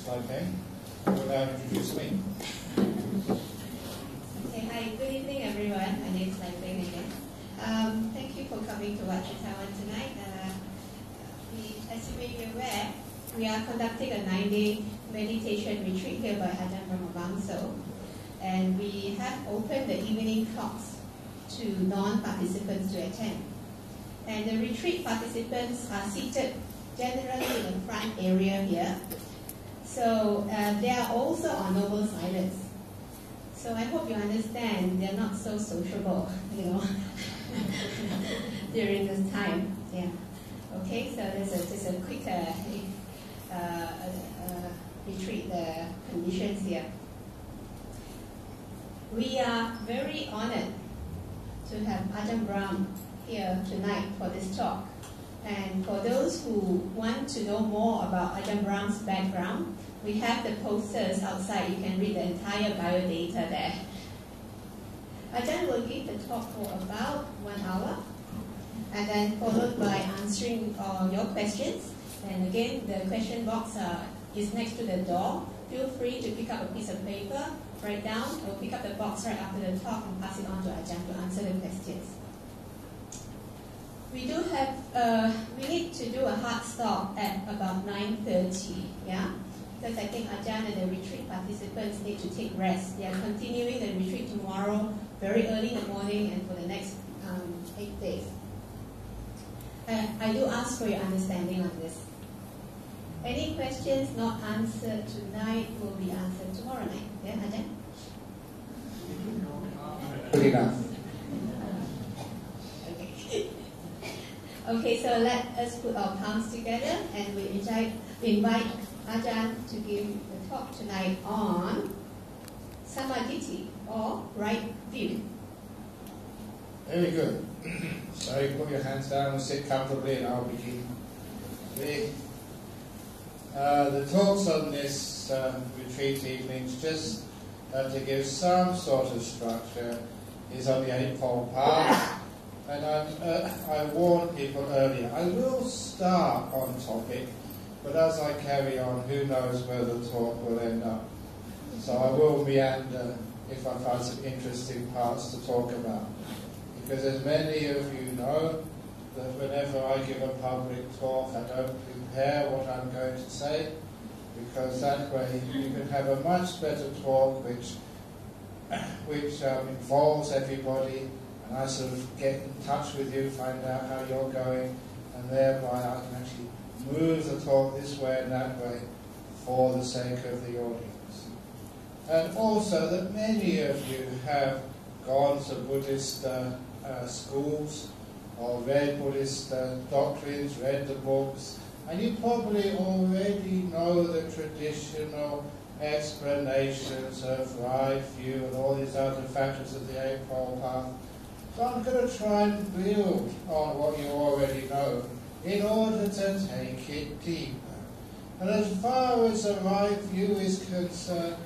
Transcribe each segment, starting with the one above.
Lai Peng, who will now introduce me. Okay, hi, good evening everyone. My name is Lai Peng again. Thank you for coming to Chetawan tonight. As you may be aware, we are conducting a 9-day meditation retreat here by Ajahn Brahmavamso, and we have opened the evening talks to non-participants to attend. And the retreat participants are seated generally in the front area here. So they are also on noble silence. So I hope you understand they're not so sociable, during this time. Yeah. Okay, so this is just a quick retreat conditions here. We are very honored to have Ajahn Brahm here tonight for this talk. And for those who want to know more about Ajahn Brahm's background, we have the posters outside. You can read the entire biodata there. Ajahn will give the talk for about 1 hour, and then followed by answering your questions. And again, the question box is next to the door. Feel free to pick up a piece of paper, write down, or pick up the box right after the talk and pass it on to Ajahn to answer the questions. We do have, we need to do a hard stop at about 9:30, yeah? Because I think Ajahn and the retreat participants need to take rest. They are continuing the retreat tomorrow, very early in the morning and for the next 8 days. I do ask for your understanding on this. Any questions not answered tonight will be answered tomorrow night. Yeah, Ajahn? Good enough. Okay. Okay, so let us put our palms together and we invite Ajahn to give the talk tonight on Samadhi or right view. Very good. So you put your hands down and sit comfortably and I'll begin. The talks on this retreat evenings, just to give some sort of structure, is on the Eightfold Path. And I warned people earlier, I will start on topic, but as I carry on, who knows where the talk will end up. So I will meander if I find some interesting parts to talk about. Because as many of you know, that whenever I give a public talk, I don't prepare what I'm going to say, because that way you can have a much better talk which involves everybody, and I sort of get in touch with you, find out how you're going, and thereby I can actually move the talk this way and that way for the sake of the audience. And also that many of you have gone to Buddhist schools or read Buddhist doctrines, read the books, and you probably already know the traditional explanations of right view and all these other factors of the Eightfold Path. So I'm going to try and build on what you already know in order to take it deeper. And as far as the right view is concerned,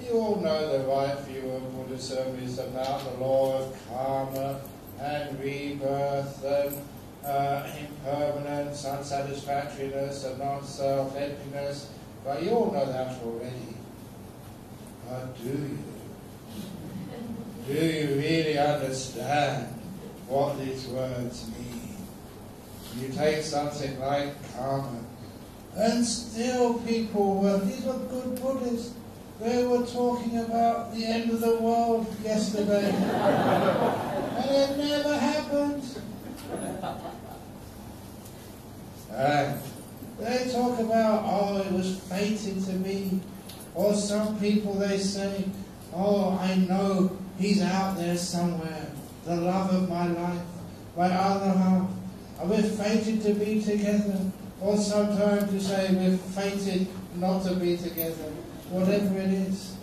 you all know the right view of Buddhism is about the law of karma and rebirth and impermanence, unsatisfactoriness and non-self, emptiness. But you all know that already. But do you? Do you really understand what these words mean? You take something like karma, and still people were, these were good Buddhists, they were talking about the end of the world yesterday. And it never happened. And they talk about, oh, it was fated to be. Or some people, they say, oh, I know he's out there somewhere, the love of my life, my other half. And we're fated to be together. Or sometimes to say we're fated not to be together. Whatever it is.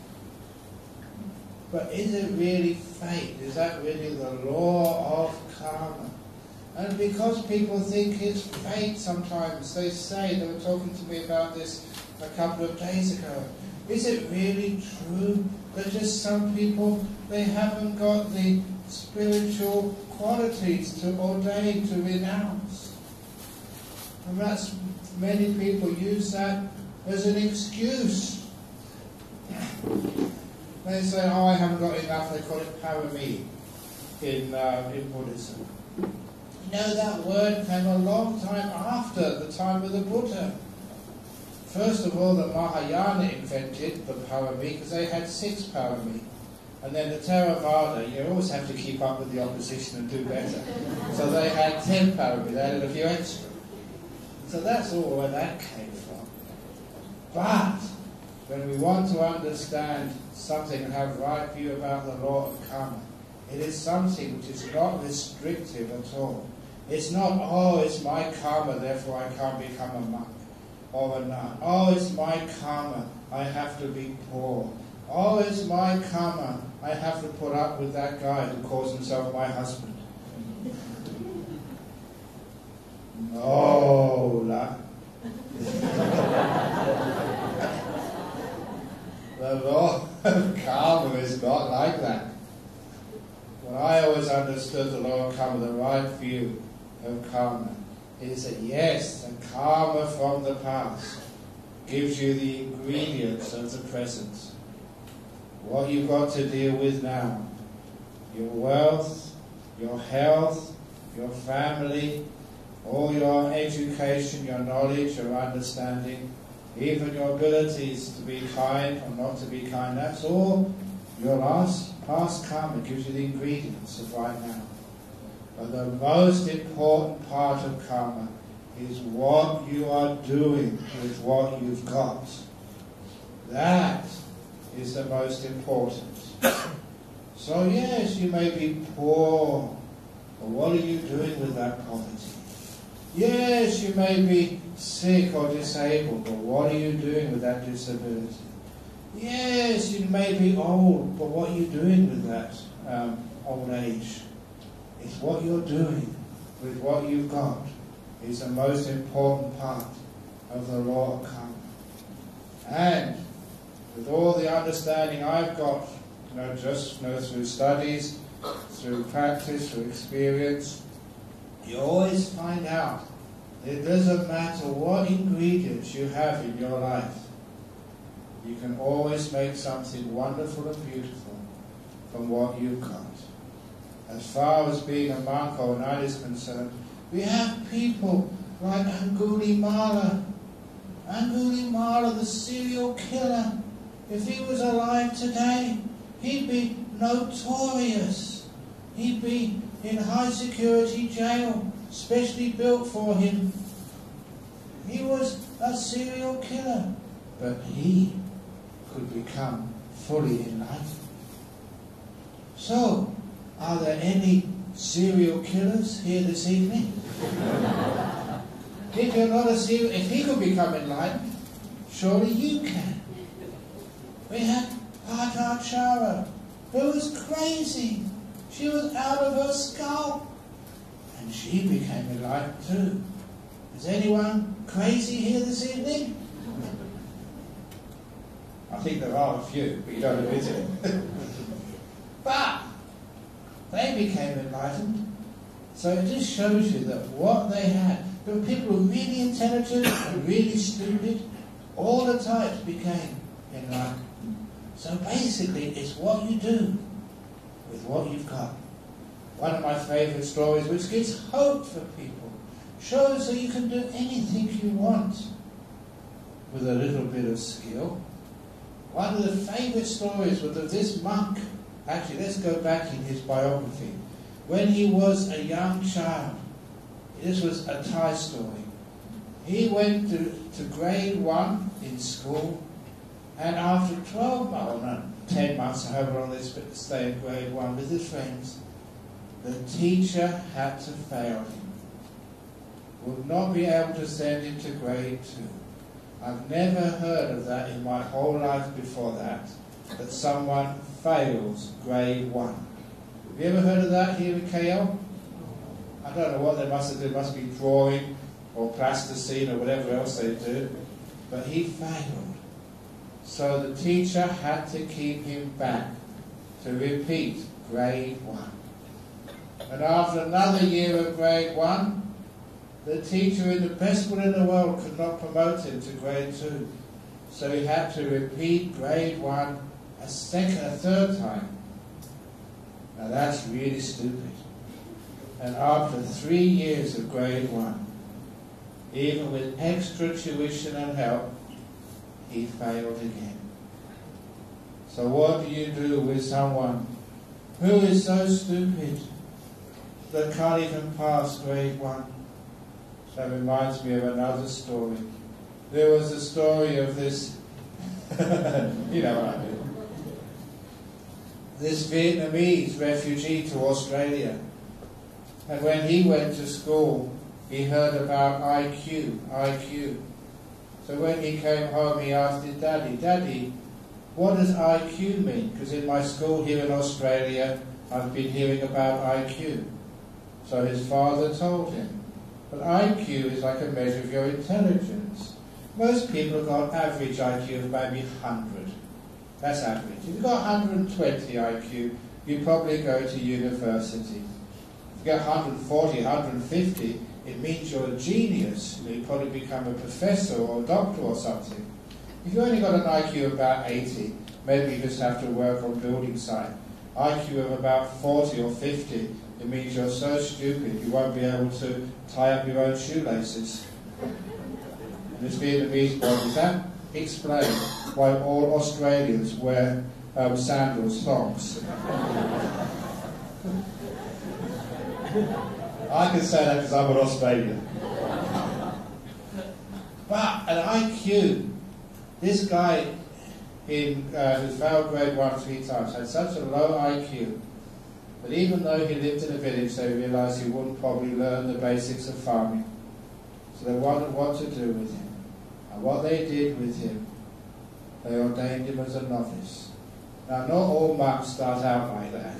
But is it really fate? Is that really the law of karma? And because people think it's fate sometimes, they say, they were talking to me about this a couple of days ago, is it really true that just some people, they haven't got the spiritual qualities to ordain, to renounce? And that's, many people use that as an excuse. They say, oh, I haven't got enough. They call it parami in Buddhism. You know, that word came a long time after the time of the Buddha. First of all, the Mahayana invented the parami because they had 6 parami. And then the Theravada, you always have to keep up with the opposition and do better. So they had 10 parami, they added a few extra. So that's all where that came from. But when we want to understand something and have right view about the law of karma, it is something which is not restrictive at all. It's not, oh, it's my karma, therefore I can't become a monk or a nun. Oh, it's my karma, I have to be poor. Oh, it's my karma, I have to put up with that guy who calls himself my husband. No, la. The law of karma is not like that. What I always understood the law of karma, the right view of karma, is that yes, the karma from the past gives you the ingredients of the present. What you've got to deal with now, your wealth, your health, your family, all your education, your knowledge, your understanding, even your abilities to be kind or not to be kind, that's all your past karma gives you the ingredients of right now. But the most important part of karma is what you are doing with what you've got. That is the most important. So yes, you may be poor, but what are you doing with that poverty? Yes, you may be sick or disabled, but what are you doing with that disability? Yes, you may be old, but what are you doing with that old age? It's what you're doing with what you've got is the most important part of the law of karma. And with all the understanding I've got, just through studies, through practice, through experience, you always find out that it doesn't matter what ingredients you have in your life, you can always make something wonderful and beautiful from what you've got. As far as being a monk or a nun is concerned, we have people like Angulimala. Angulimala, the serial killer. If he was alive today, he'd be notorious. He'd be in high security jail, specially built for him. He was a serial killer, but he could become fully enlightened. So, are there any serial killers here this evening? If you're not a serial, if he could become enlightened, surely you can. We had Patachara, who was crazy. She was out of her skull. And she became enlightened too. Is anyone crazy here this evening? I think there are a few, but you don't admit it. But they became enlightened. So it just shows you that what they had, there were people who were really intelligent and really stupid, all the types became enlightened. So basically it's what you do with what you've got. One of my favourite stories, which gives hope for people, shows that you can do anything you want with a little bit of skill. One of the favourite stories was of this monk. Actually, let's go back in his biography. When he was a young child, this was a Thai story. He went to grade 1 in school, and after 12 months, 10 months, however long they stay in grade 1 with his friends, the teacher had to fail him. Would not be able to send him to grade 2. I've never heard of that in my whole life before that someone fails grade 1. Have you ever heard of that here in KL? I don't know what they must have done. It must be drawing or plasticine or whatever else they do. But he failed. So the teacher had to keep him back to repeat grade 1. And after another year of grade 1, the teacher in the best school in the world could not promote him to grade 2. So he had to repeat grade 1 a third time. Now that's really stupid. And after 3 years of grade 1, even with extra tuition and help, he failed again. So what do you do with someone who is so stupid that can't even pass grade 1? That reminds me of another story. There was a story of this, you know what I mean, this Vietnamese refugee to Australia. And when he went to school, he heard about IQ. So when he came home, he asked his daddy, "Daddy, what does IQ mean? Because in my school here in Australia, I've been hearing about IQ." So his father told him, "But IQ is like a measure of your intelligence. Most people have got average IQ of maybe 100. That's average. If you've got 120 IQ, you probably go to university. If you get 140, 150, it means you're a genius. You probably become a professor or a doctor or something. If you've only got an IQ of about 80, maybe you just have to work on building site. IQ of about 40 or 50, it means you're so stupid you won't be able to tie up your own shoelaces." And this Vietnamese boy, does that explain why all Australians wear sandals, thongs? I can say that because I'm an Australian. But an IQ, this guy who failed grade 1 3 times had such a low IQ that even though he lived in a village, they realised he wouldn't probably learn the basics of farming. So they wondered what to do with him. And what they did with him, they ordained him as a novice. Now, not all monks start out like that.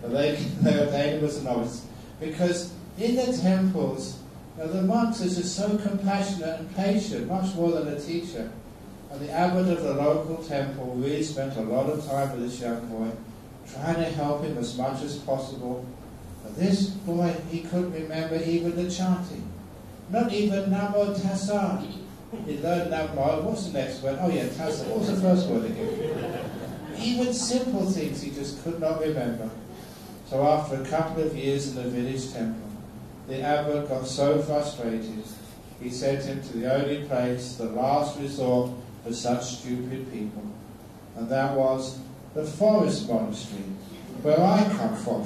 But they ordained him as a novice. Because in the temples, the monks are just so compassionate and patient, much more than a teacher. And the abbot of the local temple really spent a lot of time with this young boy, trying to help him as much as possible. But this boy, he couldn't remember even the chanting. Not even Namo Tassa. He learned Namo. What's the next word? Oh yeah, Tassa. What was the first word again? Even simple things he just could not remember. So after a couple of years in the village temple, the abbot got so frustrated, he sent him to the only place, the last resort for such stupid people. And that was the forest monastery, where I come from.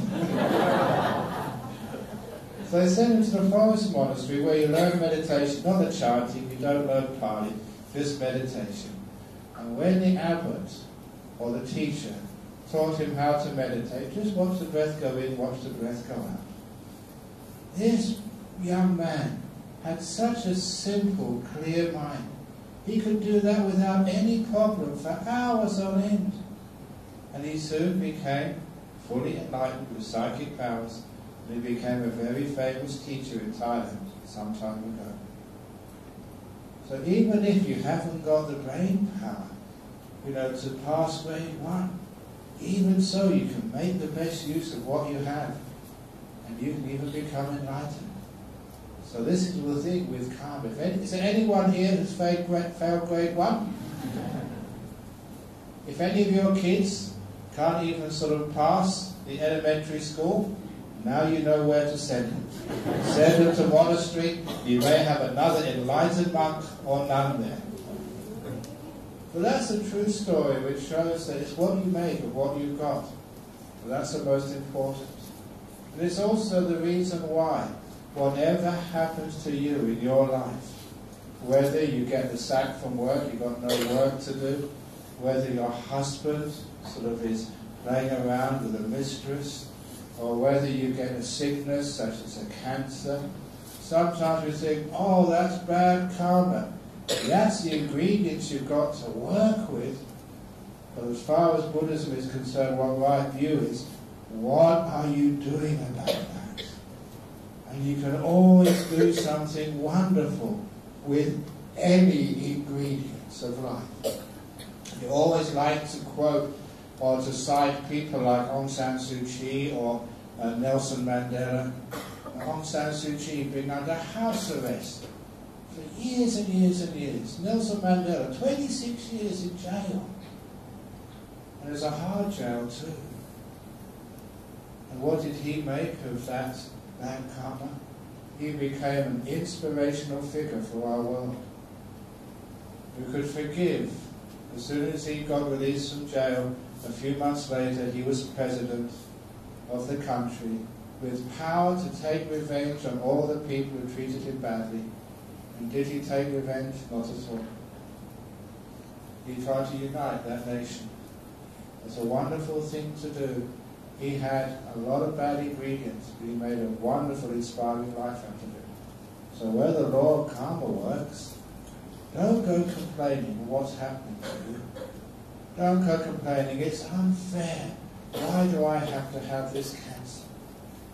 So they sent him to the forest monastery where you learn meditation, not the chanting, you don't learn Pali, just meditation. And when the abbot or the teacher taught him how to meditate, just watch the breath go in, watch the breath go out. This young man had such a simple, clear mind. He could do that without any problem for hours on end. And he soon became fully enlightened with psychic powers, and he became a very famous teacher in Thailand some time ago. So even if you haven't got the brain power, to pass grade 1, even so you can make the best use of what you have, and you can even become enlightened. So this is the thing with karma. Is there anyone here who's failed grade 1? If any of your kids can't even sort of pass the elementary school, now you know where to send them. Send them to monastery. You may have another enlightened monk or nun there. But that's a true story which shows that it's what you make of what you've got. So that's the most important. And it's also the reason why whatever happens to you in your life, whether you get the sack from work, you've got no work to do, whether your husband sort of is playing around with a mistress, or whether you get a sickness such as a cancer, sometimes we think, oh, that's bad karma. That's the ingredients you've got to work with. But as far as Buddhism is concerned, what right view is, what are you doing about that? And you can always do something wonderful with any ingredients of life. You always like to quote or to cite people like Aung San Suu Kyi or Nelson Mandela. Aung San Suu Kyi being under house arrest for years and years and years. Nelson Mandela, 26 years in jail. And it was a hard jail too. And what did he make of that bad karma? He became an inspirational figure for our world, who could forgive. As soon as he got released from jail, a few months later he was president of the country, with power to take revenge on all the people who treated him badly. And did he take revenge? Not at all. He tried to unite that nation. It's a wonderful thing to do. He had a lot of bad ingredients, but he made a wonderful, inspiring life out of it. So where the law of karma works, don't go complaining what's happening to you. Don't go complaining, it's unfair. Why do I have to have this cancer?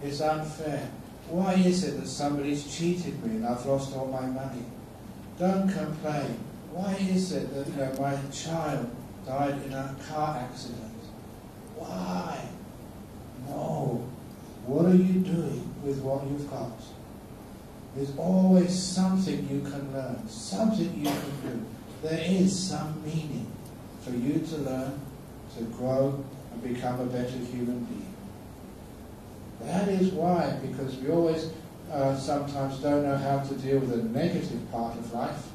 It's unfair. Why is it that somebody's cheated me and I've lost all my money? Don't complain. Why is it that my child died in a car accident? Why? No. What are you doing with what you've got? There's always something you can learn, something you can do. There is some meaning for you to learn, to grow, and become a better human being. That is why, because we always sometimes don't know how to deal with the negative part of life.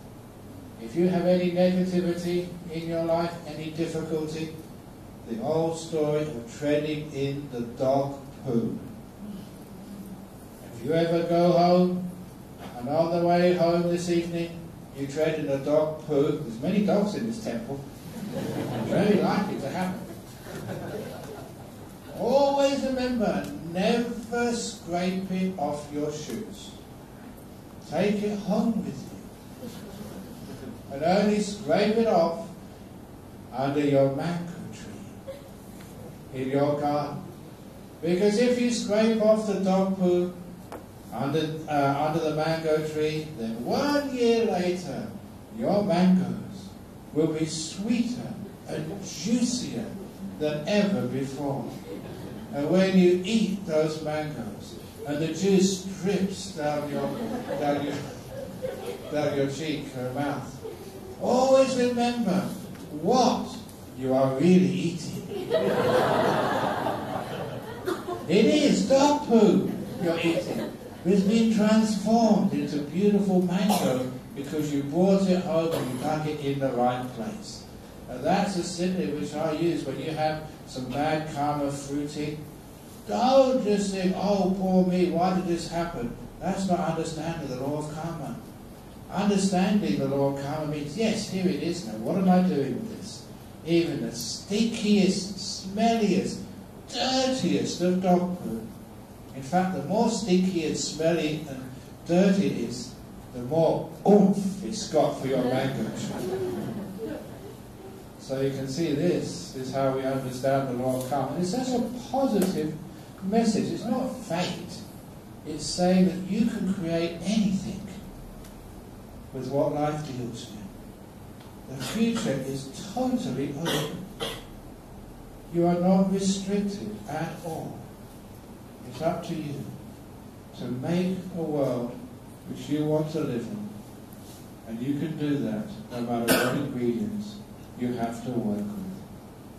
If you have any negativity in your life, any difficulty, the old story of treading in the dog poo. If you ever go home, and on the way home this evening, you tread in the dog poo, there's many dogs in this temple, very likely to happen. Always remember, never scrape it off your shoes. Take it home with you. And only scrape it off under your mango tree in your garden. Because if you scrape off the dog poo under the mango tree, then 1 year later your mangoes will be sweeter and juicier than ever before. And when you eat those mangoes and the juice drips down your cheek or mouth, always remember what you are really eating. It is dog poo you're eating. It's been transformed into beautiful mango because you brought it home and you dug it in the right place. And that's a simile which I use when you have some bad karma fruiting. Don't just think, oh, poor me, why did this happen? That's not understanding the law of karma. Understanding the law of karma means, yes, here it is now. What am I doing with this? Even the stinkiest, smelliest, dirtiest of dog poo. In fact, the more stinky and smelly and dirty it is, the more oomph it's got for your mango tree. So you can see this is how we understand the law of karma. It's such a positive message. It's not fate. It's saying that you can create anything with what life deals you. The future is totally open. You are not restricted at all. It's up to you to make a world which you want to live in. And you can do that no matter what ingredients you have to work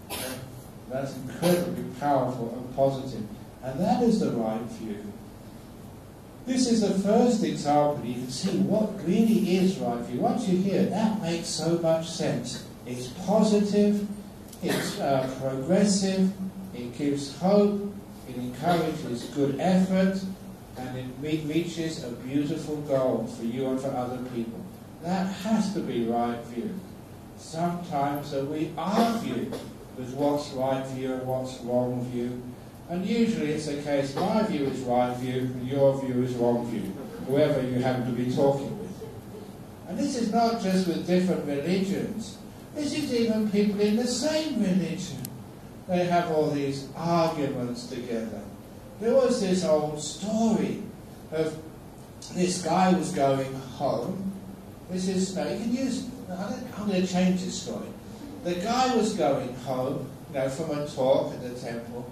with. That's incredibly powerful and positive. And that is the right view. This is the first example. You can see what really is right view. Once you hear it, that makes so much sense. It's positive, it's progressive, it gives hope, it encourages good effort, and it reaches a beautiful goal for you and for other people. That has to be right view. Sometimes we argue with what's right view and what's wrong view, and usually it's the case my view is right view and your view is wrong view, whoever you happen to be talking with. And this is not just with different religions, this is even people in the same religion. They have all these arguments together. There was this old story of this guy was going home. This is, now you can use, I'm going to change this story. The guy was going home, from a talk at the temple,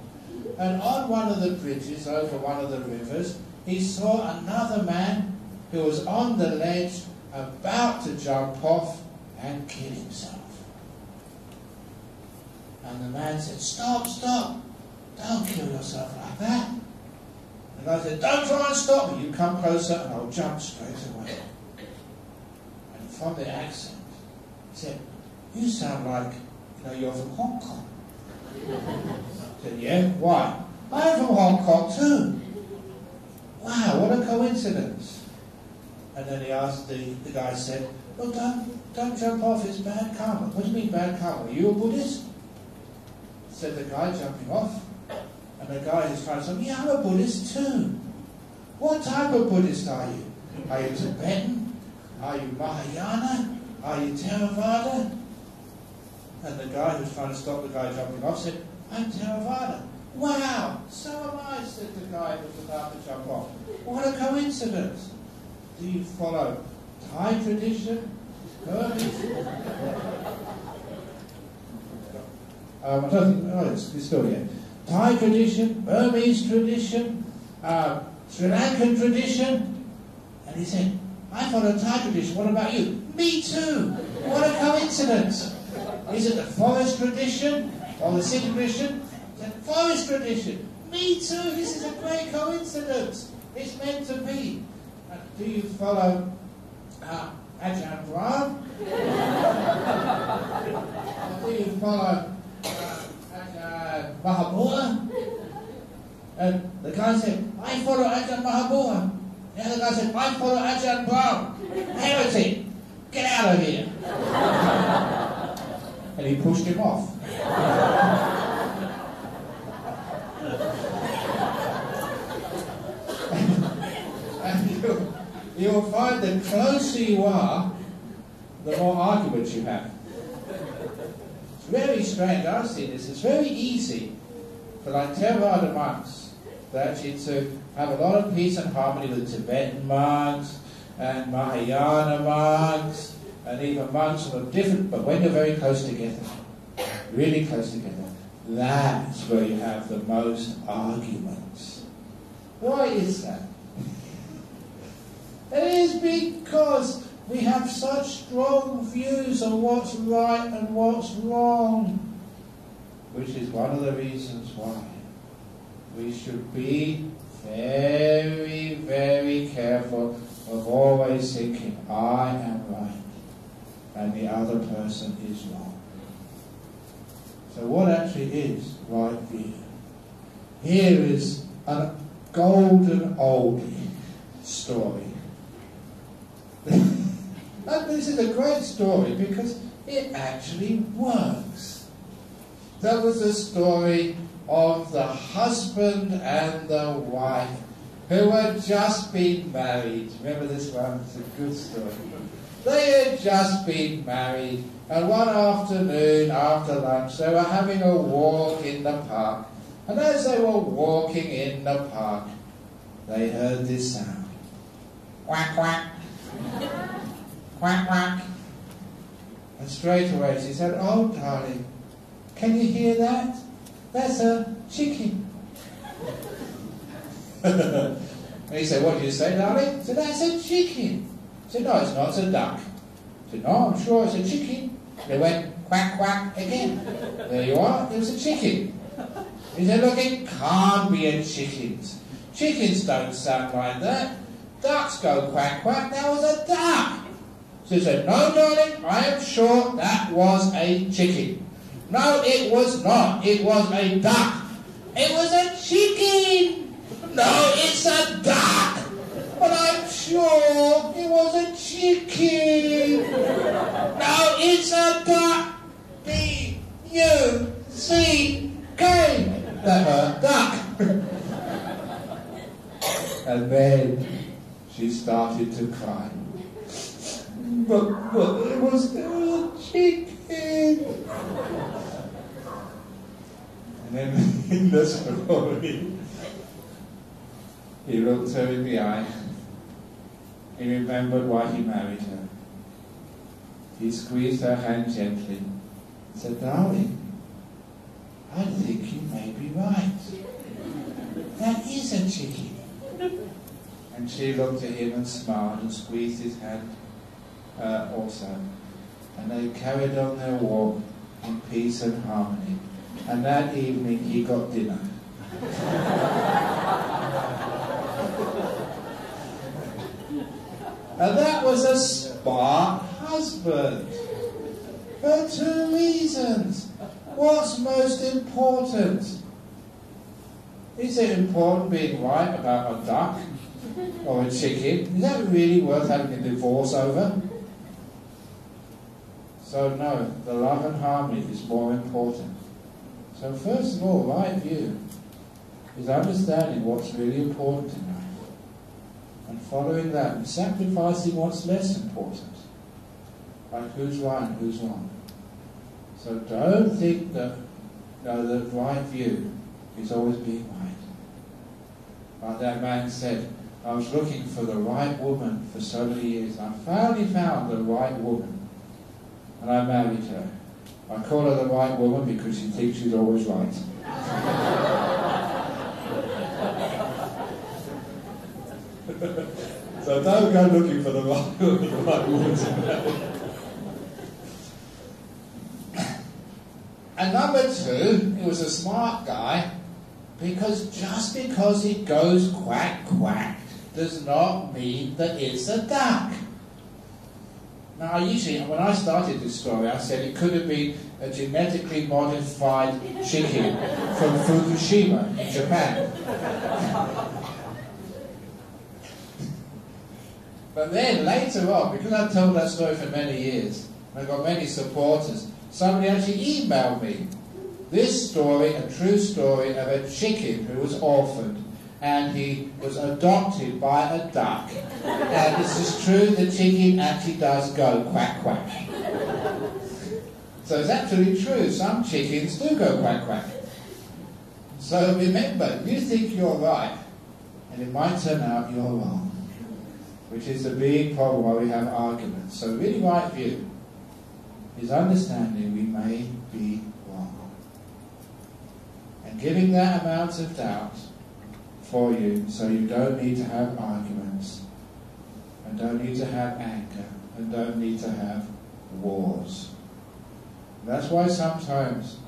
and on one of the bridges over one of the rivers, he saw another man who was on the ledge about to jump off and kill himself. And the man said, "Stop, stop, don't kill yourself like that." The guy said, "Don't try and stop me, you come closer and I'll jump straight away." And from the accent, he said, "You sound like, you're from Hong Kong." I said, "Yeah, why?" "I'm from Hong Kong too." "Wow, what a coincidence." And then he asked, the guy said, "Well, don't jump off, it's bad karma." "What do you mean bad karma? Are you a Buddhist?" Said the guy jumping off. And the guy who's trying to say, "Yeah, I'm a Buddhist too." "What type of Buddhist are you? Are you Tibetan? Are you Mahayana? Are you Theravada?" And the guy who's trying to stop the guy jumping off said, "I'm Theravada." "Wow, so am I," said the guy who was about to jump off. "What a coincidence. Do you follow Thai tradition? Burmese?" I don't think, it's still here. Thai tradition, Burmese tradition, Sri Lankan tradition. And he said, "I follow Thai tradition, what about you?" "Me too, what a coincidence. Is it the forest tradition or the city tradition?" He said, "Forest tradition." "Me too, this is a great coincidence. It's meant to be." "Do you follow Ajahn Brahm?" "Do you follow Mahabua?" And the guy said, "I follow Ajahn Mahabua." The other guy said, "I follow Ajahn Brahm." "Heretic, get out of here." And he pushed him off. And you'll find the closer you are, the more arguments you have. Very strange. I've seen this. It's very easy for Theravada monks to have a lot of peace and harmony with Tibetan monks and Mahayana monks and even monks who are different, but when you're very close together, really close together, that's where you have the most arguments. Why is that? It is because we have such strong views on what's right and what's wrong, which is one of the reasons why we should be very, very careful of always thinking, I am right and the other person is wrong. So what actually is right view? Here is a golden oldie story. And this is a great story because it actually works. That was the story of the husband and the wife who had just been married. Remember this one? It's a good story. They had just been married, and one afternoon after lunch they were having a walk in the park. And as they were walking in the park, they heard this sound. Quack, quack. Quack, quack. And straight away she said, "Oh, darling, can you hear that? That's a chicken." And he said, "What did you say, darling?" He said, "That's a chicken." He said, "No, it's not, it's a duck." He said, "No, I'm sure it's a chicken." They went quack, quack again. There you are, it was a chicken. He said, "Look, it can't be a chicken. Chickens don't sound like that. Ducks go quack, quack. That was a duck." She said, "No, darling, I am sure that was a chicken." "No, it was not. It was a duck." "It was a chicken." "No, it's a duck." "But I'm sure it was a chicken." "No, it's a duck. D-U-C-K. A duck. And then she started to cry. But it was still a chicken. And then in the story, he looked her in the eye. He remembered why he married her. He squeezed her hand gently and said, "Darling, I think you may be right. That is a chicken." And she looked at him and smiled and squeezed his hand. also. And they carried on their walk in peace and harmony. And that evening he got dinner. And that was a smart husband. For 2 reasons. What's most important? Is it important being right about a duck or a chicken? Is that really worth having a divorce over? So no, the love and harmony is more important. So first of all, right view is understanding what's really important in life and following that and sacrificing what's less important. Like who's right and who's wrong. So don't think that the right view is always being right. Like that man said, I was looking for the right woman for so many years. I finally found the right woman. And I married her. I call her the right woman because she thinks she's always right. So don't go looking for the right woman to marry. And number 2, he was a smart guy because just because it goes quack quack does not mean that it's a duck. Now, usually, when I started this story, I said it could have been a genetically modified chicken from Fukushima in Japan. But then, later on, because I've told that story for many years, and I've got many supporters, somebody actually emailed me this story, a true story of a chicken who was orphaned, and he was adopted by a duck. And this is true, the chicken actually does go quack quack. So it's actually true, some chickens do go quack quack. So remember, you think you're right, and it might turn out you're wrong, which is the big problem why we have arguments. So really right view is understanding we may be wrong. And giving that amount of doubt for you, so you don't need to have arguments, and don't need to have anger, and don't need to have wars. That's why sometimes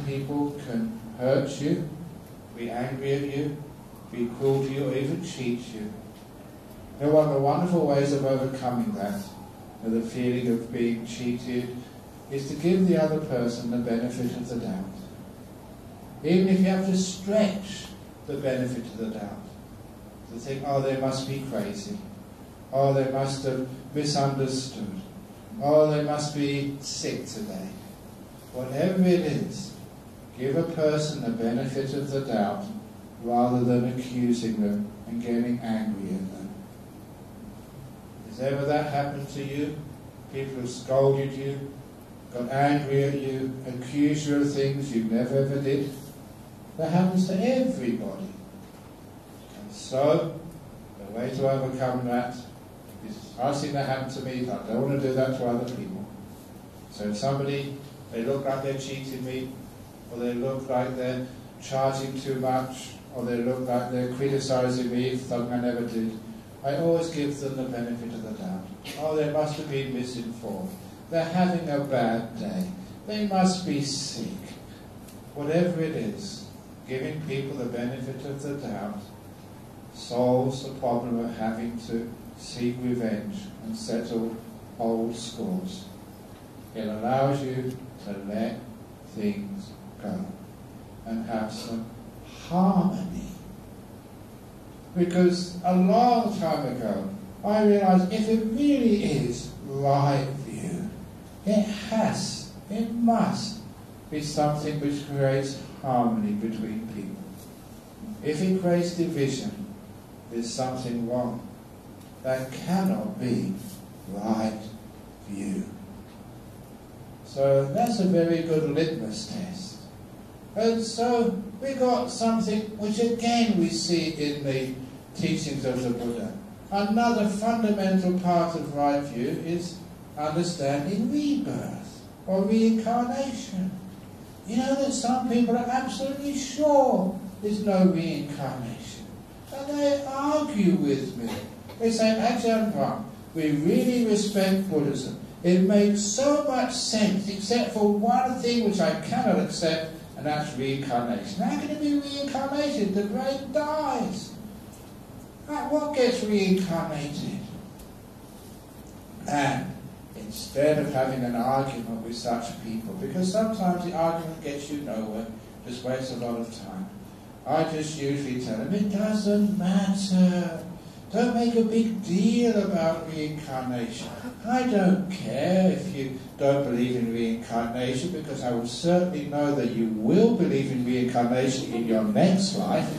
people can hurt you, be angry at you, be cruel to you, or even cheat you. You know, one of the wonderful ways of overcoming that, the feeling of being cheated, is to give the other person the benefit of the doubt. Even if you have to stretch the benefit of the doubt. To think, oh, they must be crazy. Oh, they must have misunderstood. Oh, they must be sick today. Whatever it is, give a person the benefit of the doubt rather than accusing them and getting angry at them. Has ever that happened to you? People have scolded you, got angry at you, accused you of things you never ever did? That happens to everybody. And so, the way to overcome that is, I've seen that happen to me, I don't want to do that to other people. So if somebody, they look like they're cheating me, or they look like they're charging too much, or they look like they're criticizing me for something I never did, I always give them the benefit of the doubt. Oh, they must have been misinformed. They're having a bad day. They must be sick. Whatever it is, giving people the benefit of the doubt solves the problem of having to seek revenge and settle old scores. It allows you to let things go and have some harmony. Because a long time ago, I realized if it really is right view, it must be something which creates harmony between people. If it creates division, there's something wrong. That cannot be right view. So that's a very good litmus test. And so we got something which again we see in the teachings of the Buddha. Another fundamental part of right view is understanding rebirth or reincarnation. You know that some people are absolutely sure there's no reincarnation. And they argue with me. They say, Ajahn Brahm, we really respect Buddhism. It makes so much sense, except for one thing which I cannot accept, and that's reincarnation. How can it be reincarnation? The brain dies. What gets reincarnated? And instead of having an argument with such people, because sometimes the argument gets you nowhere, just wastes a lot of time, I just usually tell them, it doesn't matter. Don't make a big deal about reincarnation. I don't care if you don't believe in reincarnation, because I will certainly know that you will believe in reincarnation in your next life.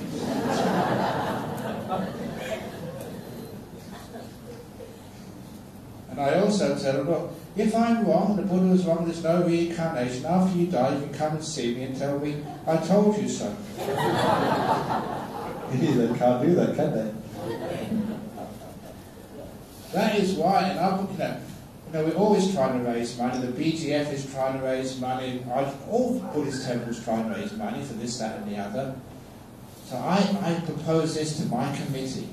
And I also tell them, look, if I'm wrong, the Buddha was wrong, there's no reincarnation, after you die you can come and see me and tell me, I told you so. They can't do that, can they? That is why, and we're always trying to raise money. The BGF is trying to raise money. All Buddhist temples try and raise money for this, that and the other. So I propose this to my committee,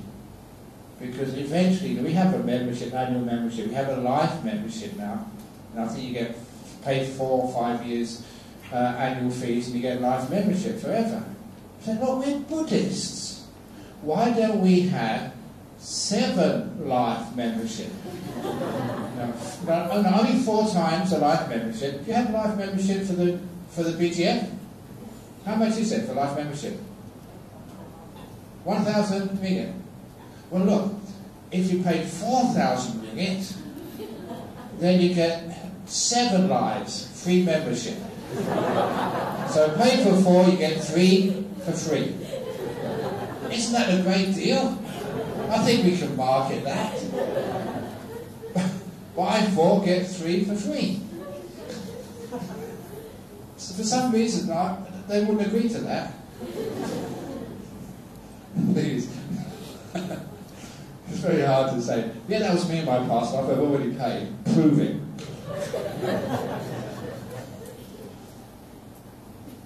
because eventually we have a membership, annual membership. We have a life membership now, and I think you get paid 4 or 5 years annual fees, and you get life membership forever. I said, look, we're Buddhists. Why don't we have 7 life membership? Only 4 times a life membership. Do you have a life membership for the BGF? How much is it for life membership? 1,000 ringgit. Well, look, if you paid 4,000 ringgit, then you get 7 lives, free membership. So pay for 4, you get 3 for free. Isn't that a great deal? I think we can market that. Buy 4, get 3 for free. So for some reason, they wouldn't agree to that. Please. It's very hard to say, yeah, that was me in my past life, I've already paid. Prove it.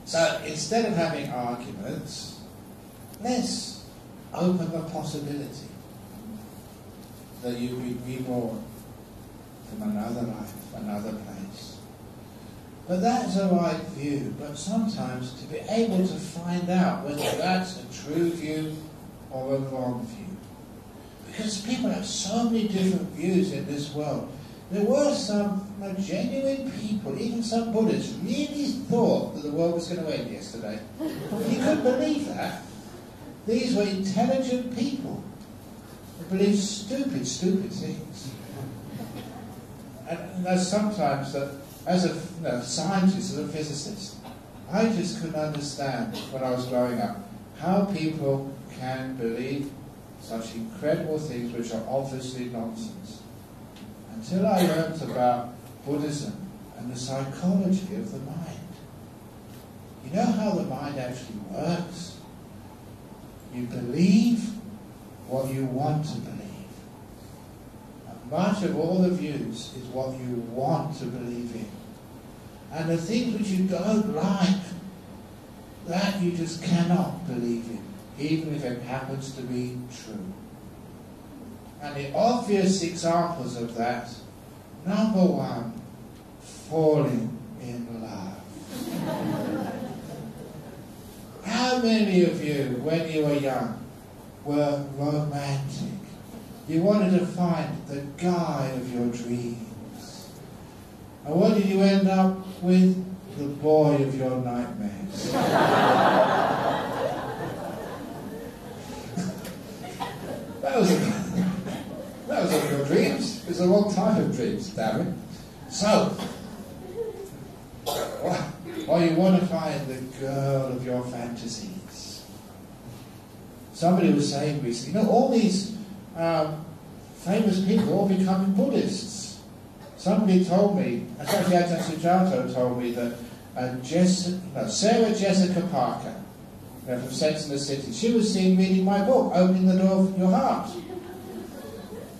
So instead of having arguments, let's open the possibility that you be reborn from another life, another place. But that's a right view, but sometimes to be able to find out whether that's a true view or a wrong view. Because people have so many different views in this world. There were some genuine people, even some Buddhists, really thought that the world was going to end yesterday. You couldn't believe that. These were intelligent people who believed stupid things. And there's sometimes that, as a scientist, as a physicist, I just couldn't understand when I was growing up how people can believe such incredible things which are obviously nonsense. Until I learnt about Buddhism and the psychology of the mind. You know how the mind actually works? You believe what you want to believe. And much of all the views is what you want to believe in. And the things which you don't like, that you just cannot believe in, even if it happens to be true. And the obvious examples of that, number 1, falling in love. How many of you, when you were young, were romantic? You wanted to find the guy of your dreams. And what did you end up with? The boy of your nightmares. That was one of your dreams. It was a long time of dreams, damn it. So, or you want to find the girl of your fantasies. Somebody was saying recently, all these famous people are all becoming Buddhists. Somebody told me, actually Ajahn told me that Sarah Jessica Parker, from Sex and the City, she was seen reading my book, Opening the Door of Your Heart.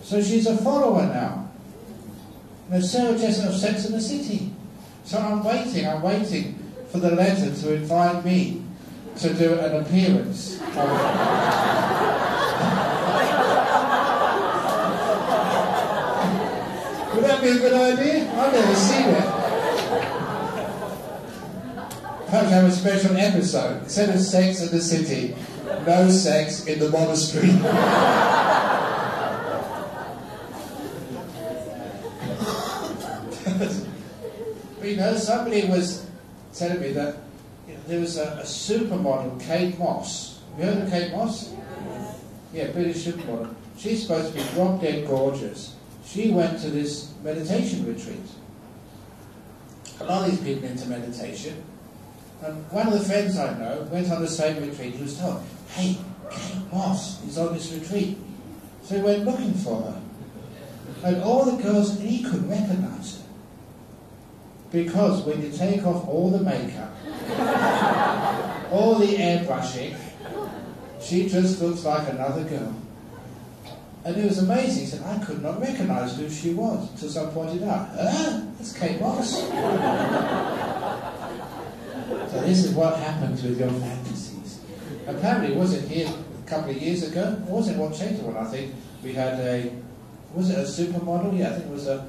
So she's a follower now. Sarah Jessica of Sex and the City. So I'm waiting for the letter to invite me to do an appearance. that be a good idea? I've never seen it. Perhaps have a special episode. Instead of sex in the city, no sex in the monastery. But, you know, somebody was telling me that there was a supermodel, Kate Moss. Have you heard of Kate Moss? Yeah, British supermodel. She's supposed to be drop dead gorgeous. She went to this meditation retreat. A lot of these people into meditation. And one of the friends I know went on the same retreat. He was told, hey, Kate Moss is on this retreat. So he went looking for her. And all the girls, and he couldn't recognise her. Because when you take off all the makeup, all the airbrushing, she just looks like another girl. And it was amazing. He said, I could not recognise who she was until someone pointed out, that's Kate Moss. So this is what happens with your fantasies. Apparently, was it here a couple of years ago? It wasn't what Chetawan, I think. We had was it a supermodel? Yeah, I think it was a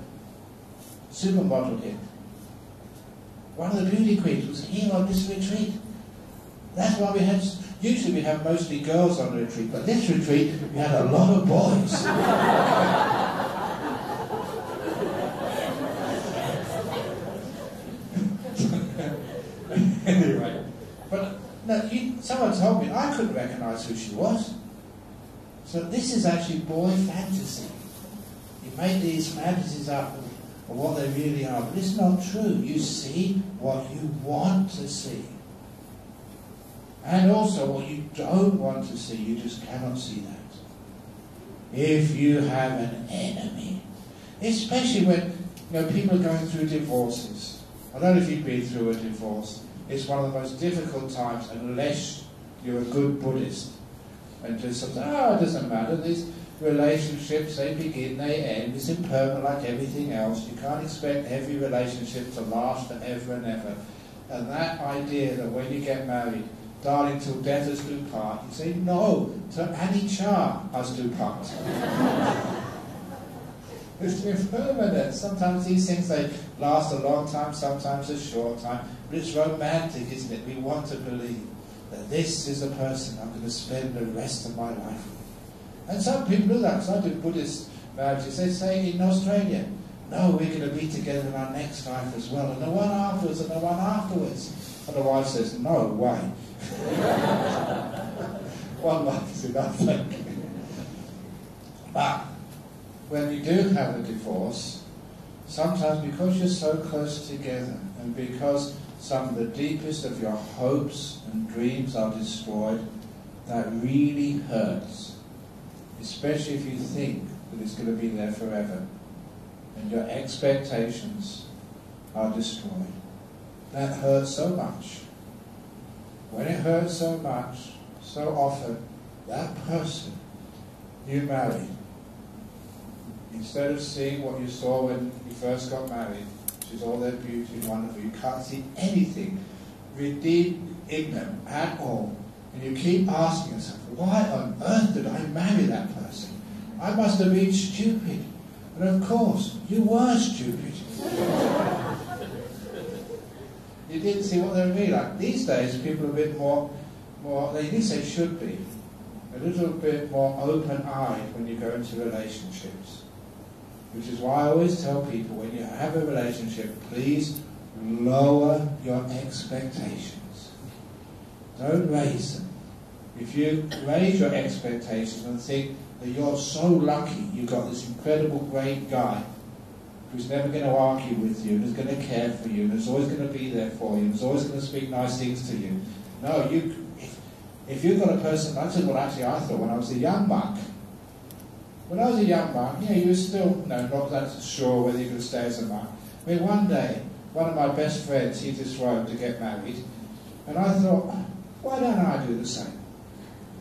supermodel here. One of the beauty queens was here on this retreat. That's why we had, usually we have mostly girls on the retreat, but this retreat we had a lot of boys. Anyway, but no, someone told me I couldn't recognise who she was. So this is actually boy fantasy. You make these fantasies up of what they really are, but it's not true. You see what you want to see. And also what you don't want to see, you just cannot see that. If you have an enemy, especially when people are going through divorces. I don't know if you've been through a divorce. It's one of the most difficult times unless you're a good Buddhist. And just something, it doesn't matter. These relationships, they begin, they end. It's impermanent like everything else. You can't expect every relationship to last forever and ever. And that idea that when you get married, darling, till death us do part, you say, no, to anicca us do part. It's impermanent. Sometimes these things, they last a long time, sometimes a short time. But it's romantic, isn't it? We want to believe that this is a person I'm going to spend the rest of my life with. And some people do that. Some do Buddhist marriages. They say in Australia, no, we're going to be together in our next life as well. And the one afterwards, and the one afterwards. And the wife says, no way. One life is enough, thank you. But when you do have a divorce, sometimes because you're so close together and because some of the deepest of your hopes and dreams are destroyed, that really hurts. Especially if you think that it's going to be there forever. And your expectations are destroyed. That hurts so much. When it hurts so much, so often, that person you married, instead of seeing what you saw when you first got married, which is all their beauty and wonderful, you can't see anything redeemed in them at all. And you keep asking yourself, why on earth did I marry that person? I must have been stupid. And of course, you were stupid. You didn't see what they were really like. These days, people are a bit more, at least they should be, a little bit more open-eyed when you go into relationships. Which is why I always tell people, when you have a relationship, please lower your expectations. Don't raise them. If you raise your expectations and think that you're so lucky, you've got this incredible great guy who's never going to argue with you, and who's going to care for you, and who's always going to be there for you, and who's always going to speak nice things to you. No, if you've got a person, that's what actually I thought when I was a young monk. When I was a young monk, you were still not that sure whether you could stay as a monk. I mean, one day, one of my best friends, he decided to get married, and I thought, why don't I do the same?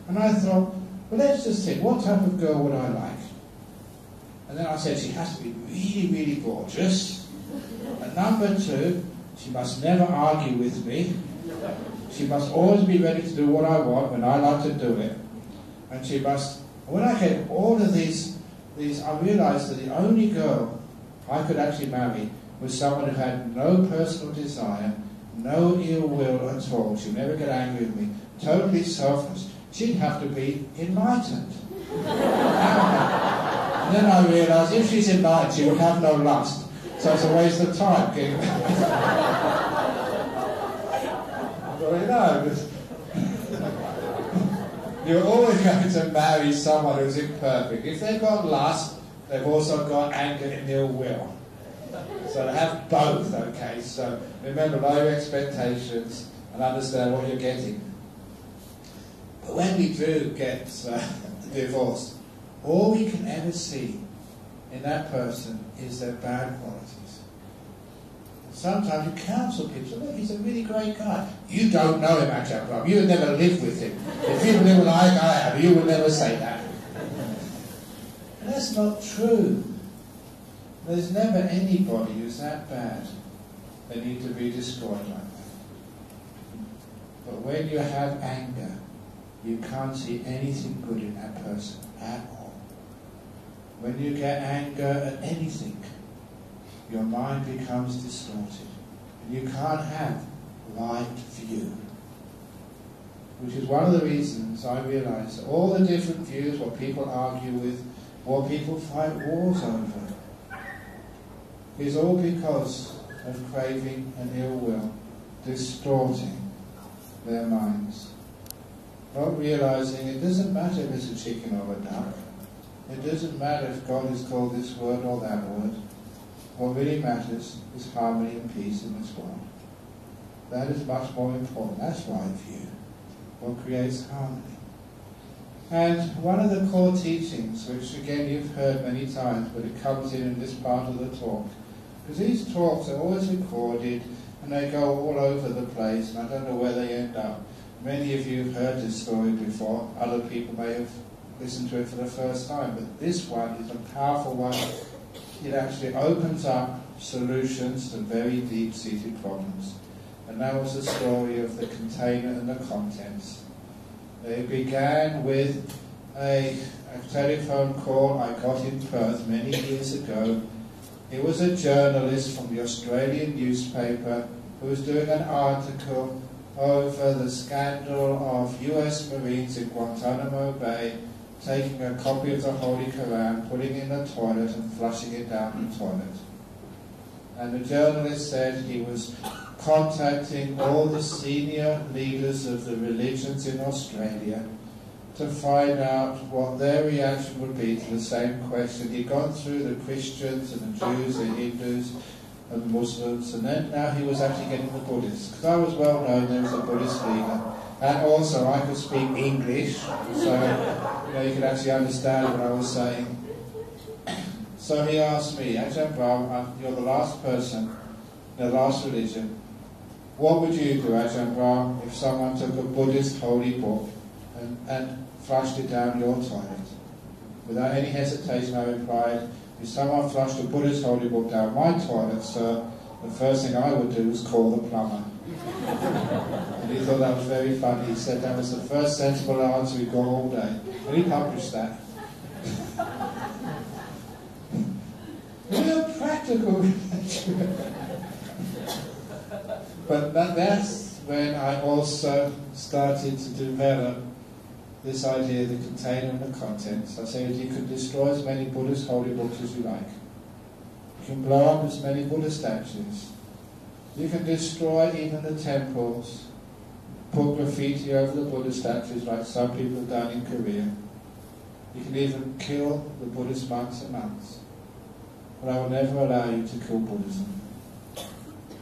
And I thought, well, let's just think, what type of girl would I like? And then I said, she has to be really, really gorgeous. And number two, she must never argue with me. She must always be ready to do what I want when I like to do it. And she must, when I had all of these, I realized that the only girl I could actually marry with someone who had no personal desire, no ill will at all. She'd never get angry with me, totally selfless. She'd have to be enlightened. And then I realised if she's enlightened, she would have no lust. So it's a waste of time getting you're always going to marry someone who's imperfect. If they've got lust, they've also got anger and ill will. So they have both, okay? So remember, lower your expectations and understand what you're getting. But when we do get divorced, all we can ever see in that person is their bad qualities. Sometimes you counsel people, look, he's a really great guy. You don't know him, Ajahn Brahm. You would never live with him. If you live like I have, you would never say that. And that's not true. There's never anybody who's that bad that need to be destroyed like that. But when you have anger, you can't see anything good in that person at all. When you get anger at anything, your mind becomes distorted. And you can't have right view. Which is one of the reasons I realize that all the different views, what people argue with, what people fight wars over, is all because of craving and ill will, distorting their minds. Not realizing it doesn't matter if it's a chicken or a duck. It doesn't matter if God has called this word or that word. What really matters is harmony and peace in this world. That is much more important. That's right view. What creates harmony. And one of the core teachings, which again you've heard many times, but it comes in this part of the talk, because these talks are always recorded and they go all over the place, and I don't know where they end up. Many of you have heard this story before. Other people may have listened to it for the first time, but this one is a powerful one. It actually opens up solutions to very deep-seated problems. And that was the story of the container and the contents. It began with a telephone call I got in Perth many years ago. It was a journalist from the Australian newspaper who was doing an article over the scandal of US Marines in Guantanamo Bay taking a copy of the Holy Quran, putting it in the toilet and flushing it down the toilet. And the journalist said he was contacting all the senior leaders of the religions in Australia to find out what their reaction would be to the same question. He'd gone through the Christians and the Jews, the Hindus and the Muslims, and then now he was actually getting the Buddhists. Because I was well known there was a Buddhist leader. And also I could speak English, so you could actually understand what I was saying. So he asked me, Ajahn Brahm, you're the last person, the last religion. What would you do, Ajahn Brahm, if someone took a Buddhist holy book and flushed it down your toilet? Without any hesitation I replied, if someone flushed a Buddhist holy book down my toilet, sir, the first thing I would do was call the plumber. And he thought that was very funny. He said that was the first sensible answer he got all day. And he published that. Real practical. But that's when I also started to develop this idea of the container and the contents. I said you can destroy as many Buddhist holy books as you like. You can blow up as many Buddha statues. You can destroy even the temples, put graffiti over the Buddha statues like some people have done in Korea. You can even kill the Buddhist monks and nuns. But I will never allow you to kill Buddhism.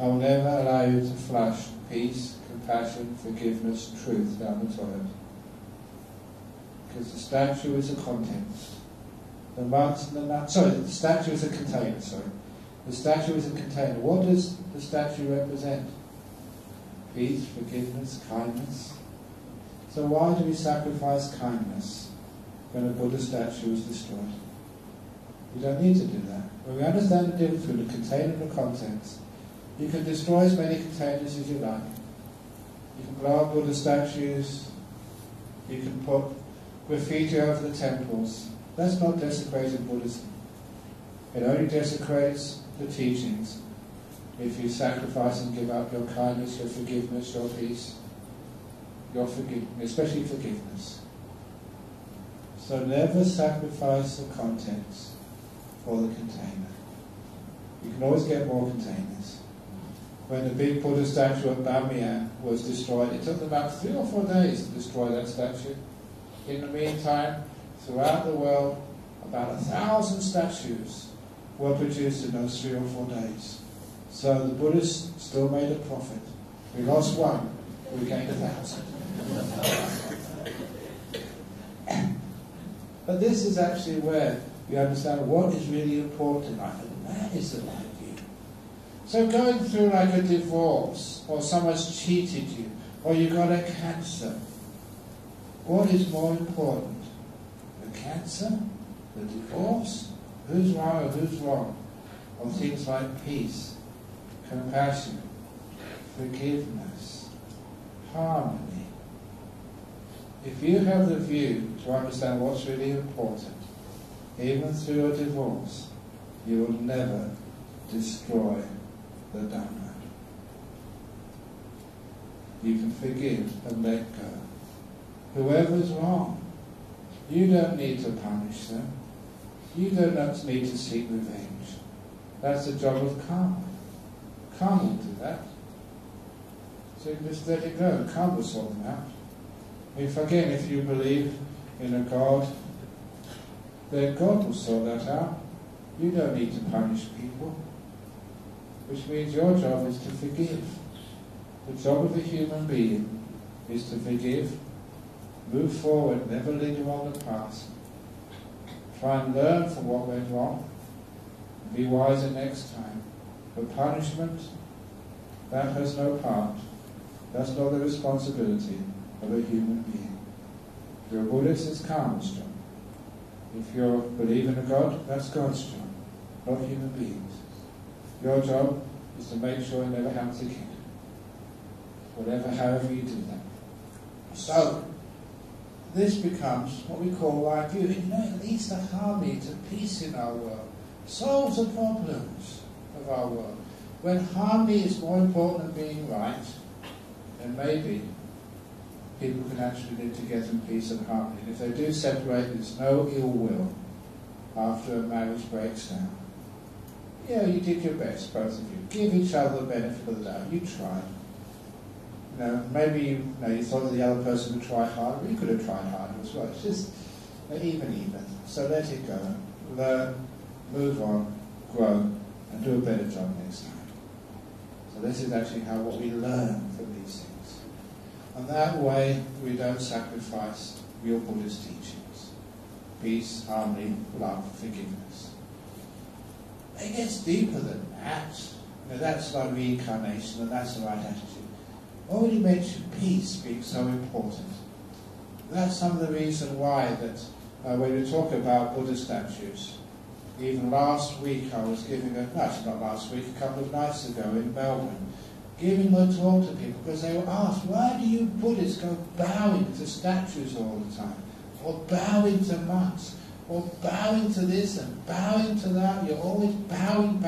I will never allow you to flush peace, compassion, forgiveness, truth down the toilet. Because the statue is the contents. The monks and the nuns... the statue is a container, The statue is a container. What does the statue represent? Peace, forgiveness, kindness. So why do we sacrifice kindness when a Buddha statue is destroyed? We don't need to do that. When we understand the difference between the container and the contents, you can destroy as many containers as you like. You can blow up Buddha statues. You can put graffiti over the temples. That's not desecrating Buddhism. It only desecrates the teachings if you sacrifice and give up your kindness, your forgiveness, your peace, your especially forgiveness. So never sacrifice the contents for the container. You can always get more containers. When the big Buddha statue at Brahmavamso was destroyed, it took about 3 or 4 days to destroy that statue. In the meantime, throughout the world, about 1,000 statues were produced in those 3 or 4 days. So the Buddhists still made a profit. We lost 1, we gained 1,000. But this is actually where you understand what is really important in life, and that is the right view. So going through like a divorce, or someone's cheated you, or you got a cancer, what is more important? The cancer? The divorce? Who's right or who's wrong? Or things like peace, compassion, forgiveness, harmony. If you have the view to understand what's really important, even through a divorce, you will never destroy the Dhamma. You can forgive and let go. Whoever's wrong, you don't need to punish them. You don't need to seek revenge. That's the job of karma. Karma will do that. So you just let it go. Karma will sort them out. If again, if you believe in a God, then God will sort that out. You don't need to punish people. Which means your job is to forgive. The job of a human being is to forgive, move forward, never linger on the past. Try and learn from what went wrong. Be wiser next time. But punishment, that has no part. That's not the responsibility of a human being. If you're a Buddhist, it's karma's job. If you believe in a God, that's God's job, not human beings. Your job is to make sure it never happens again. However you do that. So, this becomes what we call right view. It leads to harmony, to peace in our world. Solves the problems of our world. When harmony is more important than being right, then maybe people can actually live together in peace and harmony. And if they do separate, there's no ill will after a marriage breaks down. Yeah, you did your best, both of you. Give each other the benefit of the doubt. You tried. Maybe you thought that the other person would try harder. You could have tried harder as well. It's just even. So let it go. Learn, move on, grow, and do a better job next time. So this is actually what we learn from these things. And that way we don't sacrifice real Buddhist teachings. Peace, harmony, love, forgiveness. It gets deeper than that. That's like reincarnation, and that's the right attitude. Already mentioned peace being so important. That's some of the reason why that when we talk about Buddha statues, even last week I was giving not last week, a couple of nights ago in Melbourne, giving a talk to people because they were asked, why do you Buddhists go bowing to statues all the time? Or bowing to monks? Or bowing to this and bowing to that? You're always bowing.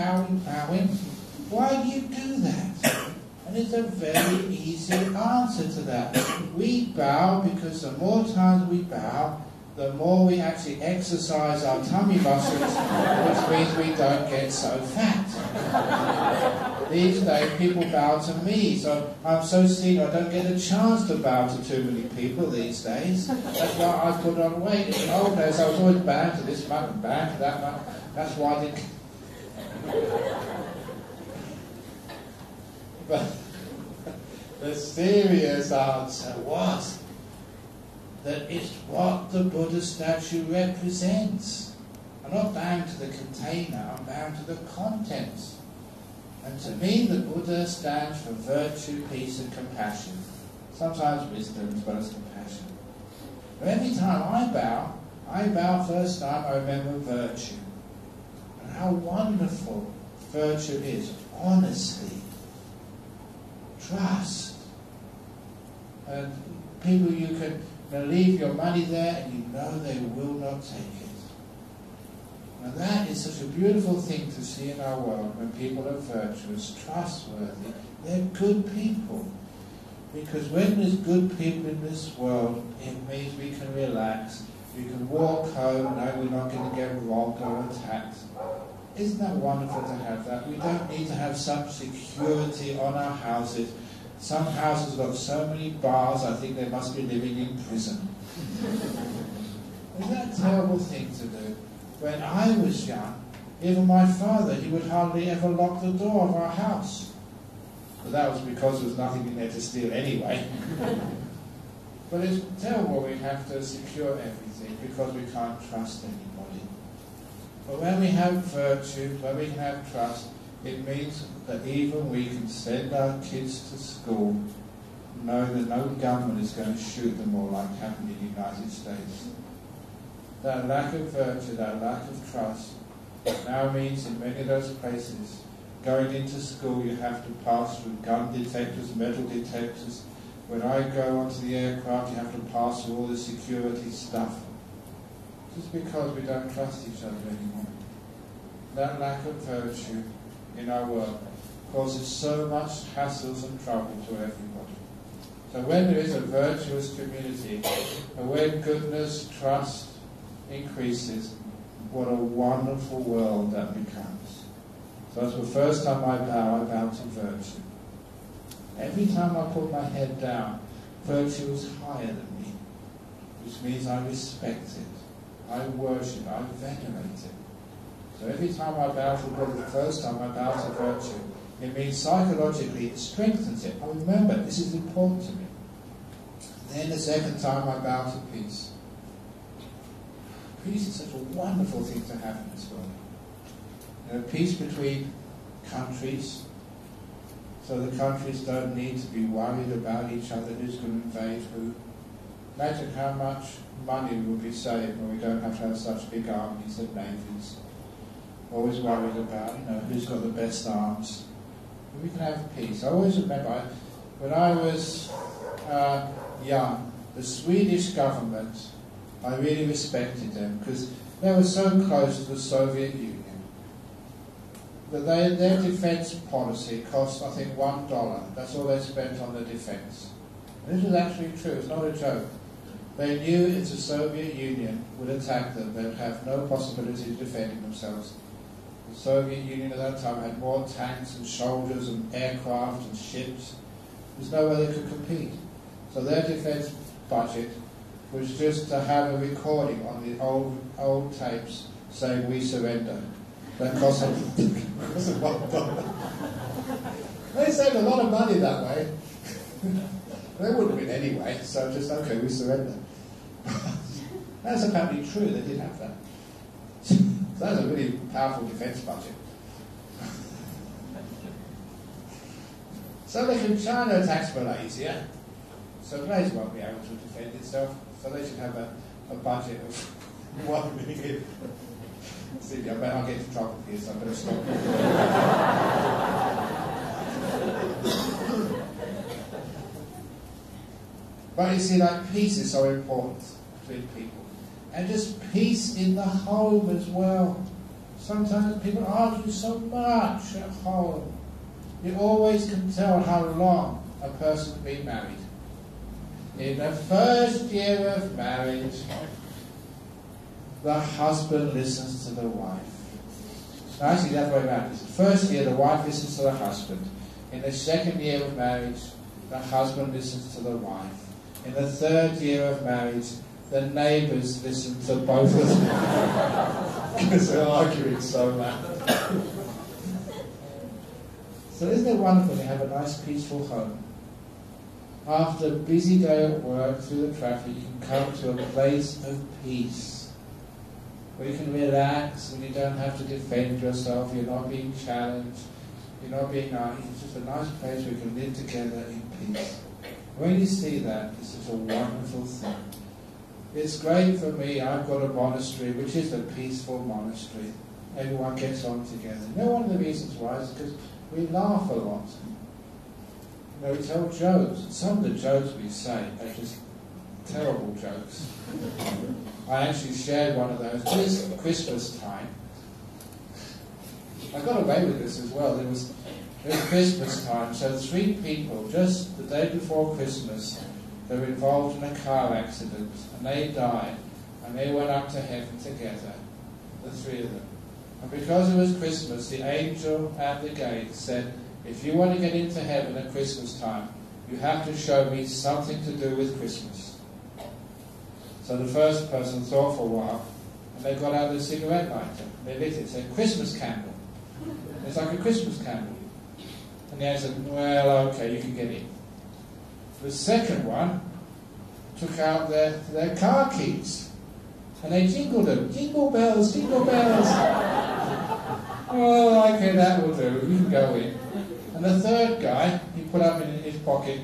Why do you do that? And it's a very easy answer to that. We bow because the more times we bow, the more we actually exercise our tummy muscles, which means we don't get so fat. These days people bow to me, so I'm so senior I don't get a chance to bow to too many people these days. That's why I put on weight. In the old days I was always bowing to this monk and bowing to that monk. That's why I didn't... But the serious answer was that it's what the Buddha statue represents. I'm not bound to the container, I'm bound to the contents. And to me the Buddha stands for virtue, peace and compassion. Sometimes wisdom as well as compassion. But every time I bow first time I remember virtue. And how wonderful virtue is. Honesty. Trust. And people you can leave your money there and you know they will not take it. And that is such a beautiful thing to see in our world when people are virtuous, trustworthy, they're good people. Because when there's good people in this world, it means we can relax, we can walk home, know we're not going to get robbed or attacked. Isn't that wonderful to have that? We don't need to have some security on our houses. Some houses got so many bars, I think they must be living in prison. Isn't that a terrible thing to do? When I was young, even my father, he would hardly ever lock the door of our house. But that was because there was nothing in there to steal anyway. But it's terrible we have to secure everything because we can't trust anybody. But when we have virtue, when we can have trust, it means that even we can send our kids to school, know that no government is going to shoot them all like happened in the United States. That lack of virtue, that lack of trust, now means in many of those places, going into school you have to pass through gun detectors, metal detectors. When I go onto the aircraft you have to pass through all the security stuff. Just because we don't trust each other anymore. That lack of virtue in our world causes so much hassles and trouble to everybody. So when there is a virtuous community, and when goodness, trust increases, what a wonderful world that becomes. So that's the first time I bow to virtue. Every time I put my head down, virtue is higher than me, which means I respect it, I worship, I venerate it. So every time I bow to God, the first time I bow to virtue, it means psychologically it strengthens it. I remember, this is important to me. Then the second time I bow to peace. Peace is such a wonderful thing to have in this world. You know, peace between countries, so the countries don't need to be worried about each other, who's going to invade who. Imagine how much money would be saved when we don't have to have such big armies and navies. Always worried about, who's got the best arms. But we can have peace. I always remember, when I was young, the Swedish government, I really respected them because they were so close to the Soviet Union. But their defence policy cost, I think, $1. That's all they spent on the defence. And this was actually true, it's not a joke. They knew if the Soviet Union would attack them, they would have no possibility of defending themselves. The Soviet Union at that time had more tanks and soldiers and aircraft and ships. There's no way they could compete. So their defence budget was just to have a recording on the old tapes saying "We surrender." That cost them $1. They saved a lot of money that way. They wouldn't win anyway, so just okay, we surrender. That's apparently true. They did have that. So that's a really powerful defence budget. So they can China attacks Malaysia, so Malaysia won't be able to defend itself. So they should have a budget of $1 million. See, I'll get into trouble here, so I better stop. But you see, like, peace is so important between people. And just peace in the home as well. Sometimes people argue so much at home. You always can tell how long a person's been married. In the first year of marriage, the husband listens to the wife. Actually, that's the way around. The first year, the wife listens to the husband. In the second year of marriage, the husband listens to the wife. In the third year of marriage, the neighbours listen to both of them because they're arguing so loud. So isn't it wonderful to have a nice peaceful home? After a busy day at work, through the traffic, you can come to a place of peace where you can relax and you don't have to defend yourself, you're not being challenged, you're not being argued. It's just a nice place where you can live together in peace. When you see that, it's such a wonderful thing. It's great for me. I've got a monastery, which is a peaceful monastery. Everyone gets on together. One of the reasons why is because we laugh a lot. We tell jokes. Some of the jokes we say are just terrible jokes. I actually shared one of those this Christmas time. I got away with this as well. It was Christmas time, so 3 people, just the day before Christmas, they were involved in a car accident, and they died, and they went up to heaven together, the 3 of them. And because it was Christmas, the angel at the gate said, if you want to get into heaven at Christmas time, you have to show me something to do with Christmas. So the first person thought for a while, and they got out their cigarette lighter. They lit it, said, Christmas candle. It's like a Christmas candle. And the angel said, well, okay, you can get in. The second one took out their car keys, and they jingled them. Jingle bells, jingle bells. Oh, okay, that will do. You can go in. And the third guy, he put up in his pocket,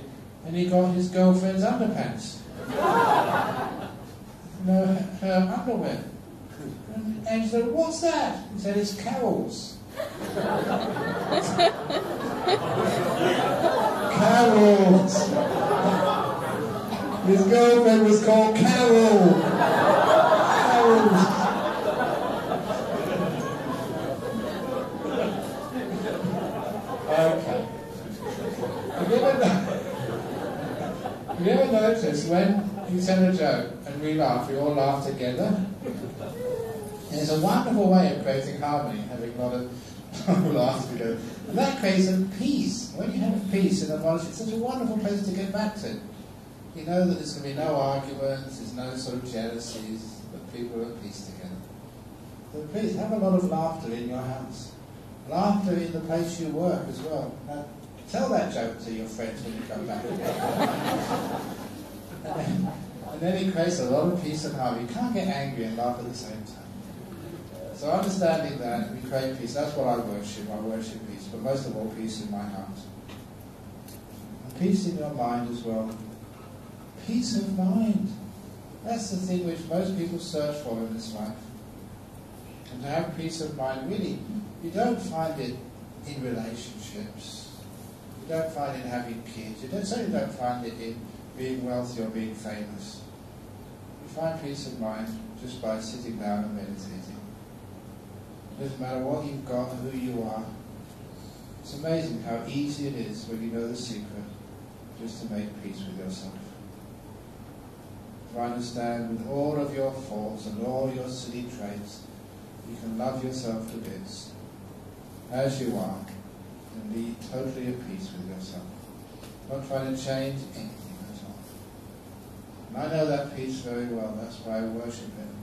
and he got his girlfriend's underpants. Her underwear. And he said, what's that? He said, it's Carol's. Carol's. His girlfriend was called Carol. Carol's. Okay. Have you ever noticed when you tell a joke and we laugh, we all laugh together? And it's a wonderful way of creating harmony, having a lot of people laugh together. And that creates a peace. When you have peace in a monastery, it's such a wonderful place to get back to. You know that there's going to be no arguments, there's no sort of jealousies, but people are at peace together. So please, have a lot of laughter in your house. Laughter in the place you work as well. Now, tell that joke to your friends when you come back. and then it creates a lot of peace and harmony. You can't get angry and laugh at the same time. So understanding that, we create peace. That's what I worship. I worship peace. But most of all, peace in my heart. And peace in your mind as well. Peace of mind. That's the thing which most people search for in this life. And to have peace of mind, really, you don't find it in relationships. You don't find it in having kids. You certainly don't find it in being wealthy or being famous. You find peace of mind just by sitting down and meditating. It doesn't matter what you've got or who you are. It's amazing how easy it is when you know the secret just to make peace with yourself. To understand with all of your faults and all your silly traits, you can love yourself to bits as you are and be totally at peace with yourself. Not trying to change anything at all. And I know that peace very well. That's why I worship Him.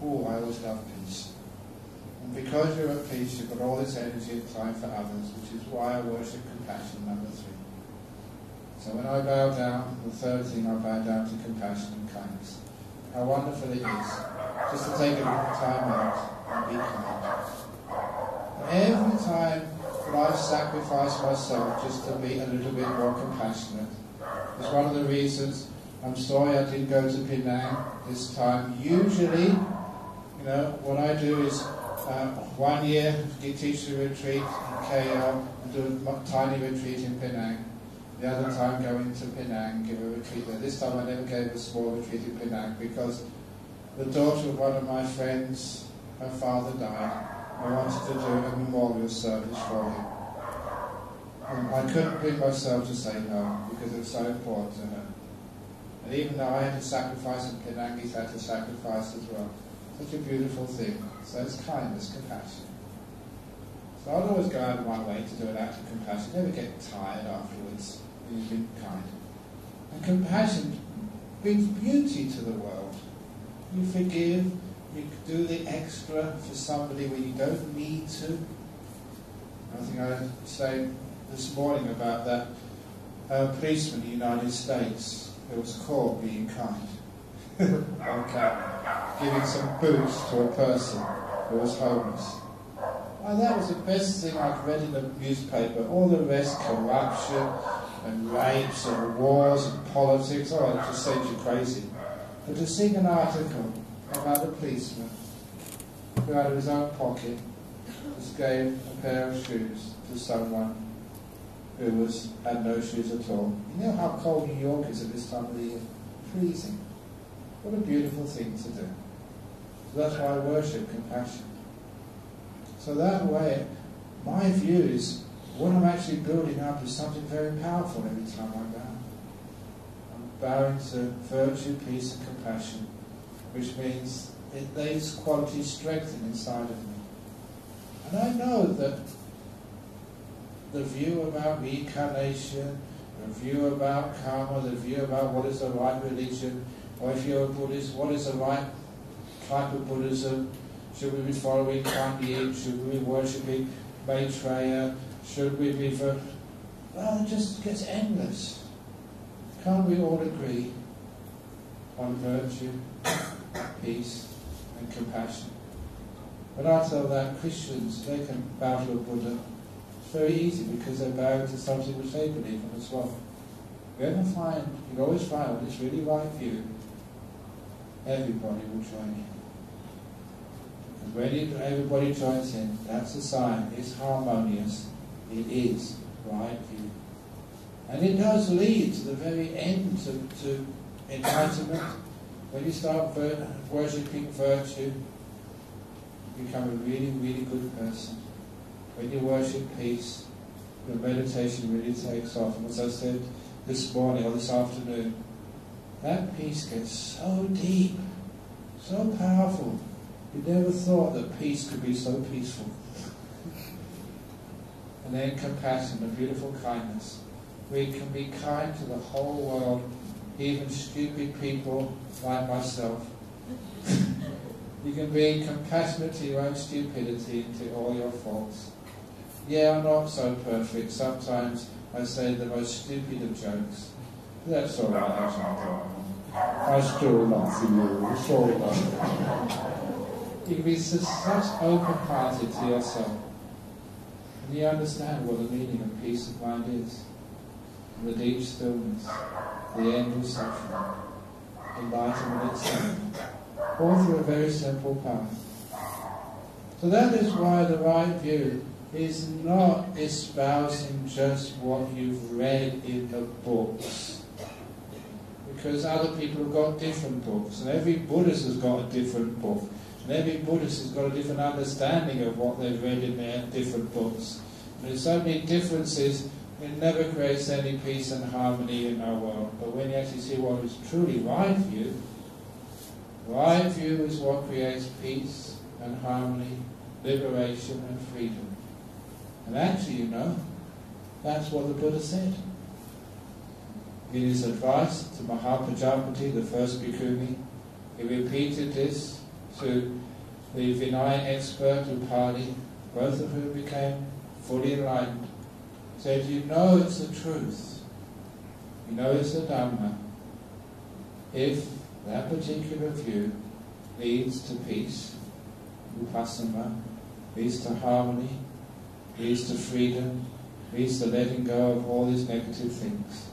Oh, I always love peace. And because you're at peace, you've got all this energy and time for others, which is why I worship compassion, number 3. So when I bow down, the third thing, I bow down to compassion and kindness. How wonderful it is just to take a little time out and be kind. And every time that I've sacrificed myself just to be a little bit more compassionate, it's one of the reasons I'm sorry I didn't go to Penang this time. Usually, what I do is 1 year teach a retreat in KL and do a tiny retreat in Penang. The other time go into Penang, give a retreat there. This time I never gave a small retreat in Penang because the daughter of one of my friends, her father died. I wanted to do a memorial service for him. And I couldn't bring myself to say no because it was so important to her. And even though I had to sacrifice in Penang, he's had to sacrifice as well. Such a beautiful thing. So it's kindness, compassion. So I'd always go out of my way to do an act of compassion. Never get tired afterwards when you've been kind. And compassion brings beauty to the world. You forgive, you do the extra for somebody when you don't need to. I think I say this morning about that policeman in the United States who was caught being kind. Okay. Giving some booze to a person who was homeless. Oh, that was the best thing I've read in the newspaper. All the rest, corruption and rapes and wars and politics, it just sends you crazy. But to see an article about a policeman who out of his own pocket just gave a pair of shoes to someone who had no shoes at all. You know how cold New York is at this time of the year? Freezing. What a beautiful thing to do. So that's why I worship compassion. So that way, my view is what I'm actually building up is something very powerful every time I bow. I'm bowing to virtue, peace and compassion, which means it lays qualities strengthened inside of me. And I know that the view about reincarnation, the view about karma, the view about what is the right religion, or if you're a Buddhist, what is the right type of Buddhism? Should we be following Kuan Yin? Should we be worshipping Maitreya? Should we be well, it just gets endless. Can't we all agree on virtue, peace and compassion? But I tell that Christians, they can bow to a Buddha. It's very easy because they're bowing to something which they believe in as well. You'll always find when it's really right view, everybody will join in. And when everybody joins in, that's a sign, it's harmonious, it is right view. And it does lead to the very end, to enlightenment. When you start worshipping virtue, you become a really, really good person. When you worship peace, your meditation really takes off. And as I said this morning or this afternoon, that peace gets so deep, so powerful. You never thought that peace could be so peaceful. And then compassion, a beautiful kindness. We can be kind to the whole world, even stupid people like myself. You can be compassionate to your own stupidity and to all your faults. Yeah, I'm not so perfect. Sometimes I say the most stupid of jokes. That's all right, actually. I still laugh at you. It's all right. You can be such open-hearted to yourself. And you understand what the meaning of peace of mind is. The deep stillness, the endless suffering, enlightenment itself. All through a very simple path. So that is why the right view is not espousing just what you've read in the books. Because other people have got different books, and every Buddhist has got a different book. And every Buddhist has got a different understanding of what they've read in their different books. And there's so many differences, it never creates any peace and harmony in our world. But when you actually see what is truly right view is what creates peace and harmony, liberation and freedom. And actually, that's what the Buddha said. In his advice to Mahapajapati, the first bhikkhuni, he repeated this to the Vinaya expert Upali, both of whom became fully enlightened. He said, it's the truth. It's the Dhamma. If that particular view leads to peace, Vipassana, leads to harmony, leads to freedom, leads to letting go of all these negative things.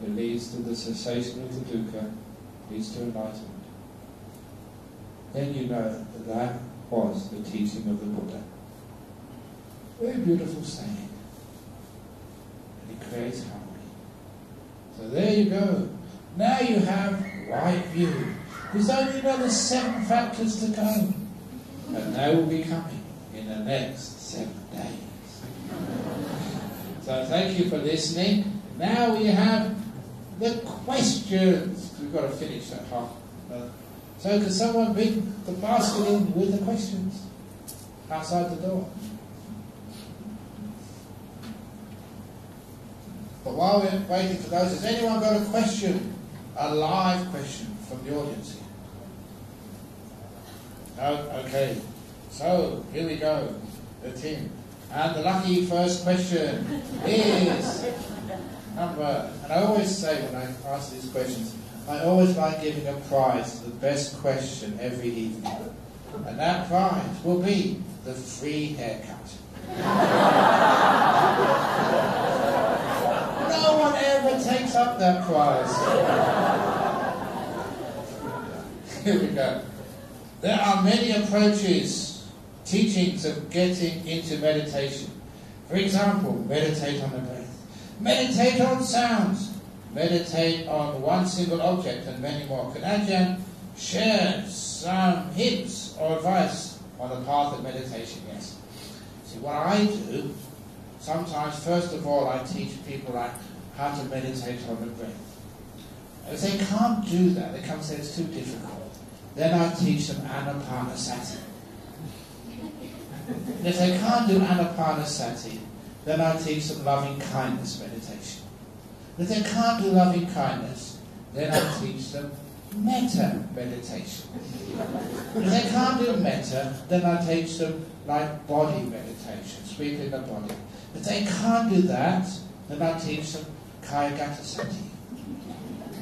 It leads to the cessation of the dukkha, leads to enlightenment. Then that was the teaching of the Buddha. Very beautiful saying. And it creates harmony. So there you go. Now you have right view. There's only another 7 factors to go. And they will be coming in the next 7 days. So thank you for listening. Now we have the questions. We've got to finish that half. So could someone bring the basket in with the questions outside the door? But while we're waiting for those, has anyone got a question? A live question from the audience here? No? Okay. So, here we go. The team. And the lucky first question is number... And I always say when I ask these questions, I always like giving a prize to the best question every evening. And that prize will be the free haircut. No one ever takes up that prize. Here we go. There are many approaches, teachings of getting into meditation. For example, meditate on the breath, meditate on sounds, meditate on one single object, and many more. Can Ajahn share some hints or advice on the path of meditation? Yes. See, what I do, sometimes, first of all, I teach people how to meditate on the breath. And if they can't do that, they come and say it's too difficult, then I teach them anapanasati. And if they can't do anapanasati, then I teach them loving kindness meditation. And if they can't do loving kindness, then I teach them metta meditation. And if they can't do metta, then I teach them like body meditation, sweeping the body. If they can't do that, then I teach them kayagata sati.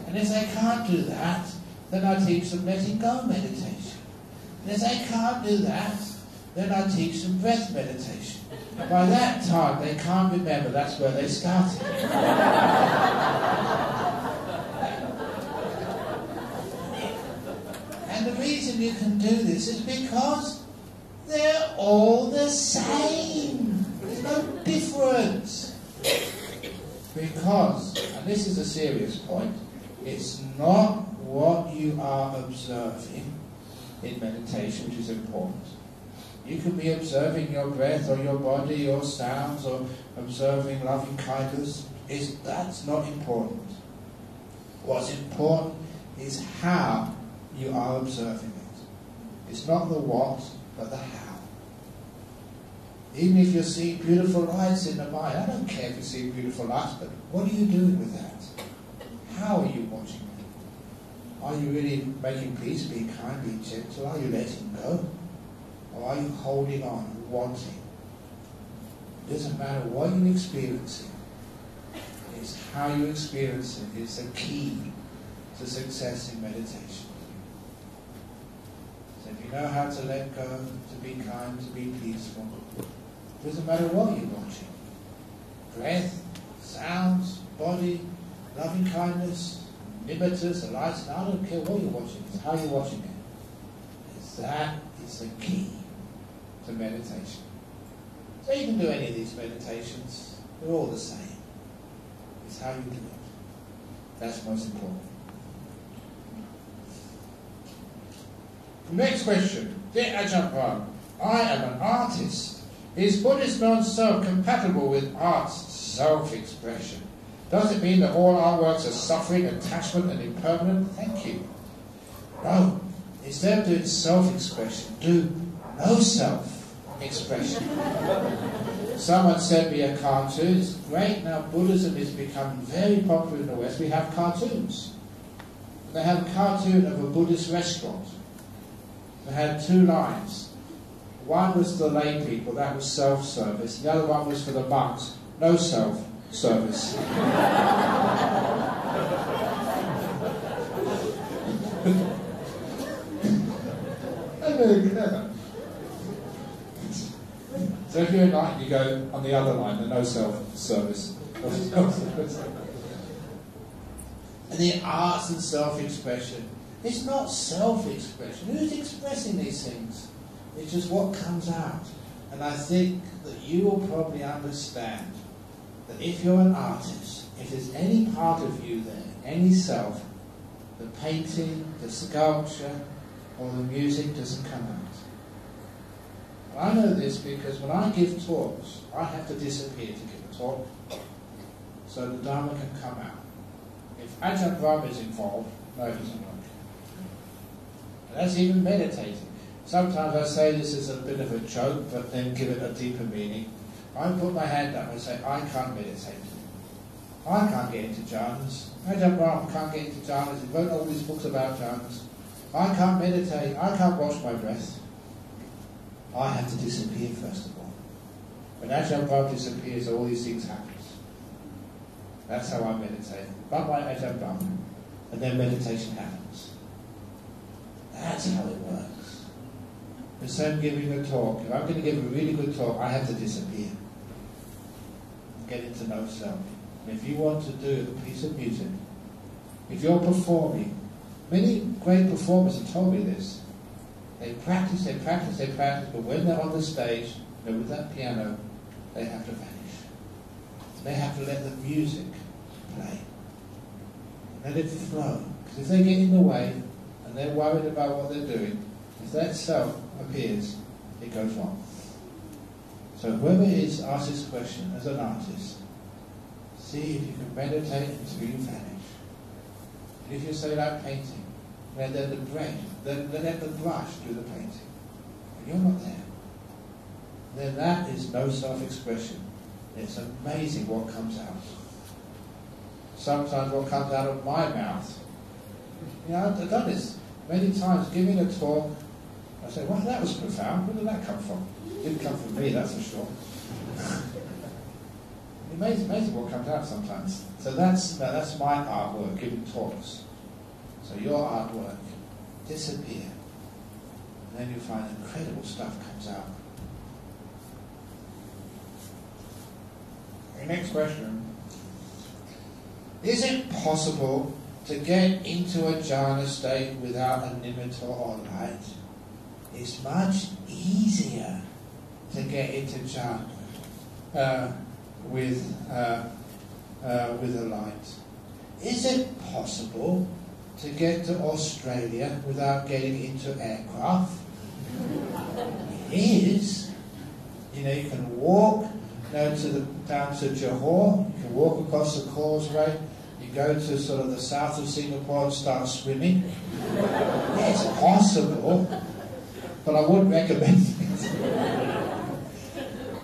And if they can't do that, then I teach them letting go meditation. And if they can't do that, then I teach them breath meditation. By that time, they can't remember that's where they started. And the reason you can do this is because they're all the same. There's no difference. Because, and this is a serious point, it's not what you are observing in meditation which is important. You can be observing your breath or your body or sounds or observing loving kindness. That's not important. What's important is how you are observing it. It's not the what, but the how. Even if you're seeing beautiful lights in the mind, I don't care if you see beautiful lights, but what are you doing with that? How are you watching it? Are you really making peace, being kind, being gentle? Are you letting go? Or are you holding on, wanting? It doesn't matter what you're experiencing. It's how you experience it. It's the key to success in meditation. So if you know how to let go, to be kind, to be peaceful, it doesn't matter what you're watching. Breath, sounds, body, loving kindness, nimittas, the lights, I don't care what you're watching, it's how you're watching it. That is the key to meditation. So you can do any of these meditations, they're all the same. It's how you do it. That's most important. Next question. Dear Ajahn Brahm, I am an artist. Is Buddhist non-self compatible with art's self-expression? Does it mean that all artworks are suffering, attachment and impermanent? Thank you. No. Instead of doing self-expression, do no self-expression. Someone sent me a cartoon. It's great. Now Buddhism is becoming very popular in the West. We have cartoons. They have a cartoon of a Buddhist restaurant. They had two lines. One was for the lay people, that was self-service. The other one was for the monks, no self-service. Very clever. So if you're in line, you go on the other line, the no self-service. And the arts and self-expression. It's not self-expression. Who's expressing these things? It's just what comes out. And I think that you will probably understand that if you're an artist, if there's any part of you there, any self, the painting, the sculpture, or the music doesn't come out. I know this because when I give talks, I have to disappear to give a talk so the Dharma can come out. If Ajahn Brahm is involved, no, it doesn't work. And that's even meditating. Sometimes I say this is a bit of a joke, but then give it a deeper meaning. I put my hand up and say, I can't meditate. I can't get into jhanas. Ajahn Brahm can't get into jhanas. He wrote all these books about jhanas. I can't meditate. I can't watch my breath. I have to disappear first of all. When Ajahn Brahm disappears, all these things happen. That's how I meditate. But by Ajahn Brahm. And then meditation happens. That's how it works. The same giving a talk. If I'm going to give a really good talk, I have to disappear. Get into no self. And if you want to do a piece of music, if you're performing, many great performers have told me this. They practice, but when they're on the stage, they're with that piano, they have to vanish. They have to let the music play. Let it flow. Because if they get in the way, and they're worried about what they're doing, if that self appears, it goes wrong. So whoever is asks this question as an artist, see if you can meditate until you vanish. And if you say like painting, let the brain, then let the brush do the painting. And you're not there. Then that is no self-expression. It's amazing what comes out. Sometimes what comes out of my mouth. You know, I've done this many times, giving a talk. I say, well, that was profound. Where did that come from? It didn't come from me, that's for sure. Amazing what comes out sometimes. So that's my artwork, giving talks. So your artwork, disappear. And then you find incredible stuff comes out. The next question. Is it possible to get into a jhana state without a nimitta or light? It's much easier to get into jhana with a light. Is it possible to get to Australia without getting into aircraft? It is. You know, you can walk down to Johor, you can walk across the causeway, you go to sort of the south of Singapore and start swimming. Yeah, it's possible, but I wouldn't recommend it.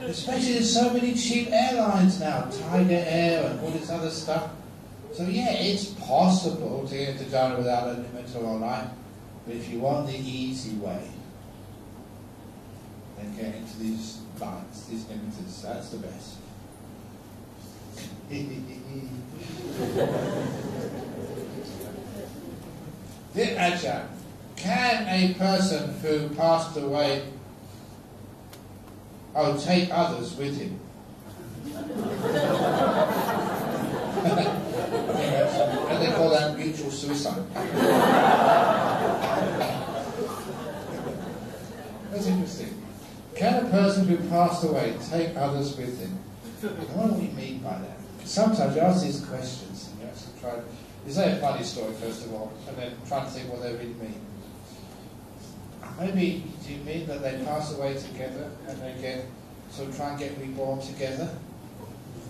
Especially there's so many cheap airlines now, Tiger Air and all this other stuff. So yeah, it's possible to get into jhana without a nimitta or light, but if you want the easy way, then get into these lights, these nimittas, that's the best. Dear Ajahn, can a person who passed away take others with him? And they call that mutual suicide. That's interesting. Can a person who passed away take others with him? What do we mean by that? Sometimes you ask these questions and you actually try to... You say a funny story first of all, and then try to think what they really mean. Maybe, do you mean that they pass away together and they get... So try and get reborn together?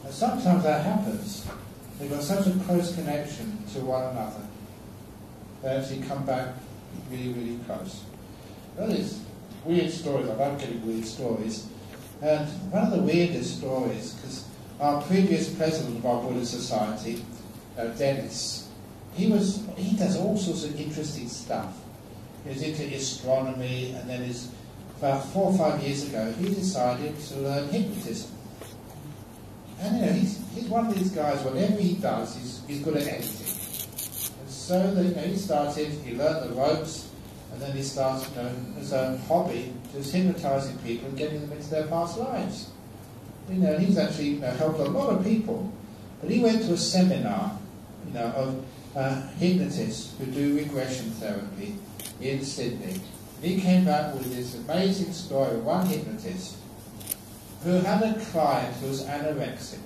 And sometimes that happens. They've got such a close connection to one another. They actually come back really, really close. That is weird stories. I love getting weird stories. And one of the weirdest stories, because our previous president of our Buddhist Society, Dennis, he does all sorts of interesting stuff. He was into astronomy, and then about 4 or 5 years ago, he decided to learn hypnotism. And you know, he's one of these guys, whatever he does, he's good at anything. And so he learned the ropes, and then he started, as a hobby, just hypnotizing people and getting them into their past lives. He's actually helped a lot of people. But he went to a seminar, of hypnotists who do regression therapy in Sydney. He came back with this amazing story of one hypnotist who had a client who was anorexic.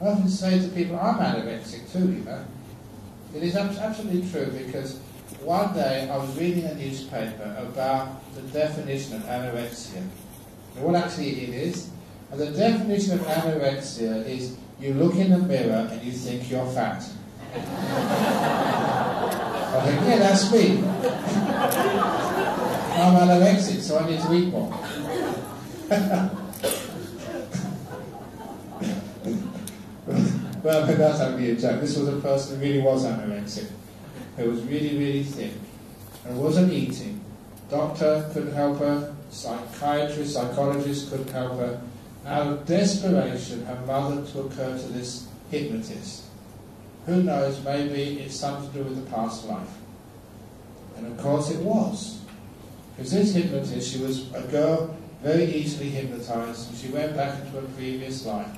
I often say to people, I'm anorexic too, It is absolutely true, because one day I was reading a newspaper about the definition of anorexia. And what actually it is, and the definition of anorexia is you look in the mirror and you think you're fat. I think, yeah, that's me. I'm anorexic, so I need to eat more. Well, that's only a joke. This was a person who really was anorexic, who was really, really thin, and wasn't eating. Doctor couldn't help her, psychiatrist, psychologist couldn't help her. Out of desperation, her mother took her to this hypnotist. Who knows, maybe it's something to do with the past life. And of course it was. Because this hypnotist, she was a girl very easily hypnotized, and she went back into a previous life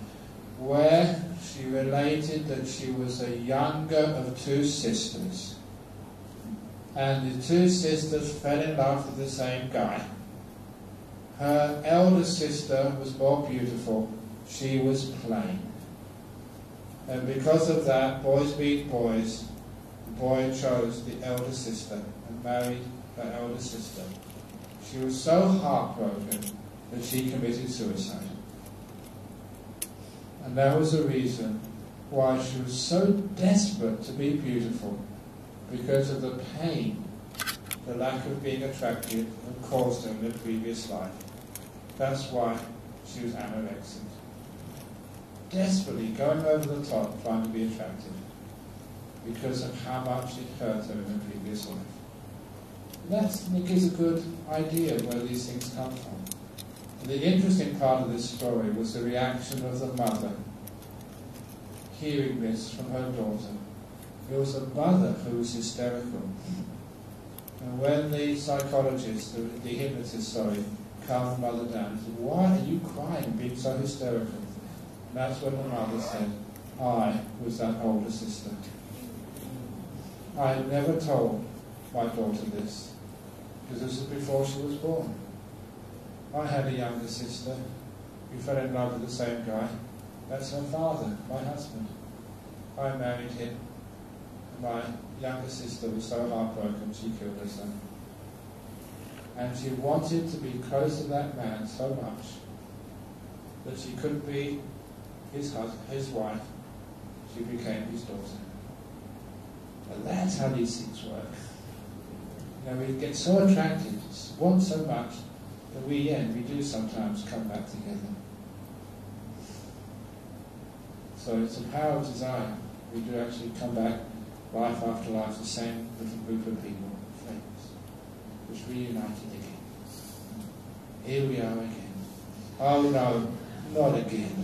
where she related that she was a younger of 2 sisters. And the 2 sisters fell in love with the same guy. Her elder sister was more beautiful. She was plain. And because of that, boys being boys, the boy chose the elder sister and married her elder sister. She was so heartbroken that she committed suicide. And that was the reason why she was so desperate to be beautiful, because of the pain the lack of being attractive had caused her in the previous life. That's why she was anorexic. Desperately going over the top trying to be attractive because of how much it hurt her in the previous life. That gives a good idea of where these things come from. And the interesting part of this story was the reaction of the mother hearing this from her daughter. It was the mother who was hysterical. And when the psychologist, the hypnotist, calmed the mother down, he said, "Why are you crying, being so hysterical?" And that's when the mother said, "I was that older sister. I had never told my daughter this, because this was before she was born. I had a younger sister who fell in love with the same guy. That's her father, my husband. I married him. My younger sister was so heartbroken she killed her son. And she wanted to be close to that man so much that she couldn't be his wife. She became his daughter." And that's how these things work. We get so attracted, want so much, that we do sometimes come back together. So it's the power of desire. We do actually come back, life after life, the same little group of people, friends, which reunited again. Here we are again. Oh no, not again.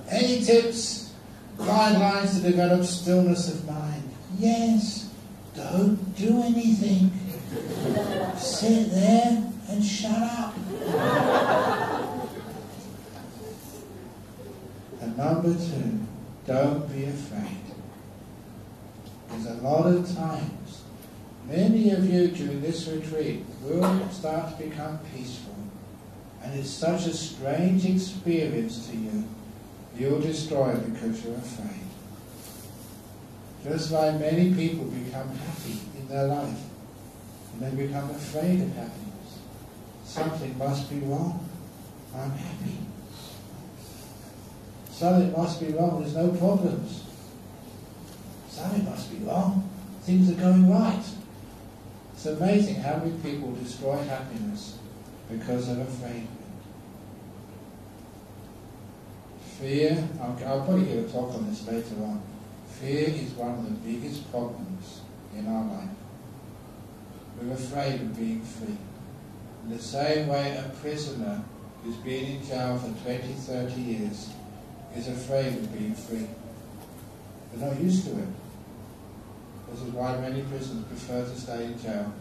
Any tips, guidelines to develop stillness of mind? Yes, don't do anything. Sit there and shut up. And number 2, don't be afraid. Because a lot of times, many of you during this retreat will start to become peaceful. And it's such a strange experience to you. You'll destroy it because you're afraid. Just like many people become happy in their life, and they become afraid of happiness. Something must be wrong. I'm happy. Something must be wrong. There's no problems. Something must be wrong. Things are going right. It's amazing how many people destroy happiness because they're afraid. Fear, I'll probably give a talk on this later on. Fear is one of the biggest problems in our life. We're afraid of being free. In the same way a prisoner who's been in jail for 20, 30 years is afraid of being free. They're not used to it. This is why many prisoners prefer to stay in jail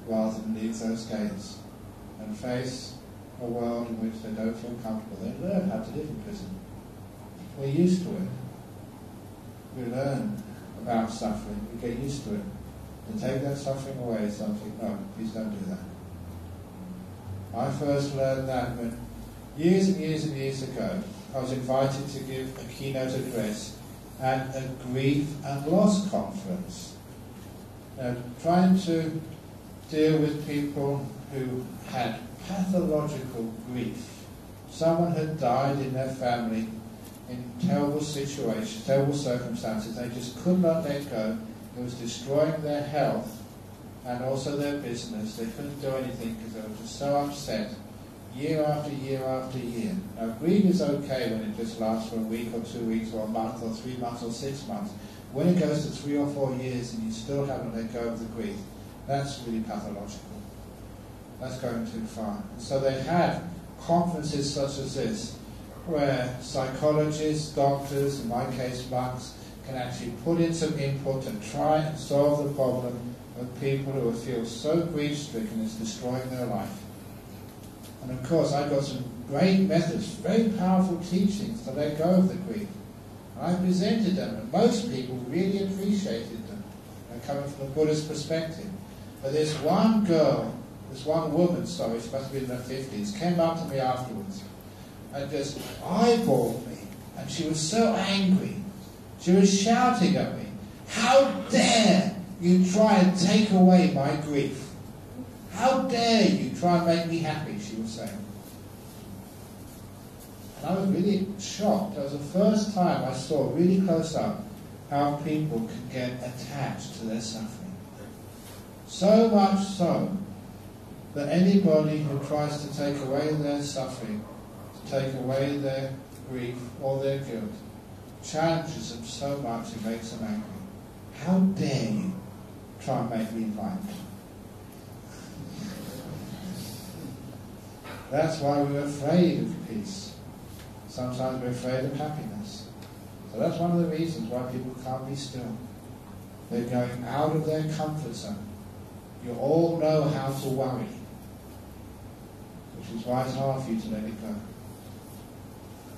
rather than leave those gates and face a world in which they don't feel comfortable. They learn how to live in prison. We're used to it. We learn about suffering. We get used to it. To take that suffering away is something, no, please don't do that. I first learned that when years and years and years ago, I was invited to give a keynote address at a grief and loss conference. Trying to deal with people who had pathological grief. Someone had died in their family in terrible situations, terrible circumstances. They just could not let go. It was destroying their health and also their business. They couldn't do anything because they were just so upset year after year after year. Now, grief is okay when it just lasts for a week or 2 weeks or a month or 3 months or 6 months. When it goes to 3 or 4 years and you still haven't let go of the grief, that's really pathological. That's going too far. And so they have conferences such as this, where psychologists, doctors, in my case monks, can actually put in some input and try and solve the problem of people who feel so grief-stricken it's destroying their life. And of course I got some great methods, very powerful teachings to let go of the grief. And I presented them, and most people really appreciated them, coming from a Buddhist perspective. But this one girl, this one woman, she must have been in her 50s, came up to me afterwards and just eyeballed me. And she was so angry. She was shouting at me, "How dare you try and take away my grief. How dare you try and make me happy, she was saying. And I was really shocked. That was the first time I saw really close up how people can get attached to their suffering. So much so that anybody who tries to take away their suffering, to take away their grief or their guilt, challenges them so much it makes them angry. How dare you try and make me violent? That's why we're afraid of peace. Sometimes we're afraid of happiness. So that's one of the reasons why people can't be still. They're going out of their comfort zone. You all know how to worry, which is why it's hard for you to let it go.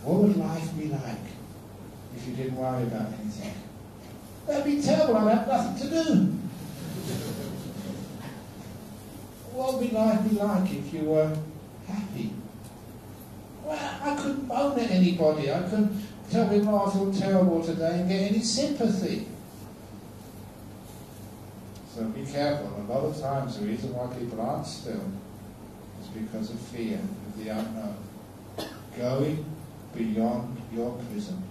What would life be like if you didn't worry about anything? That'd be terrible. I'd have nothing to do. What would life be like if you were happy? Well, I couldn't moan at anybody. I couldn't tell people, I feel terrible today and get any sympathy. So be careful. A lot of times the reason why people aren't still is because of fear of the unknown. Going beyond your prison.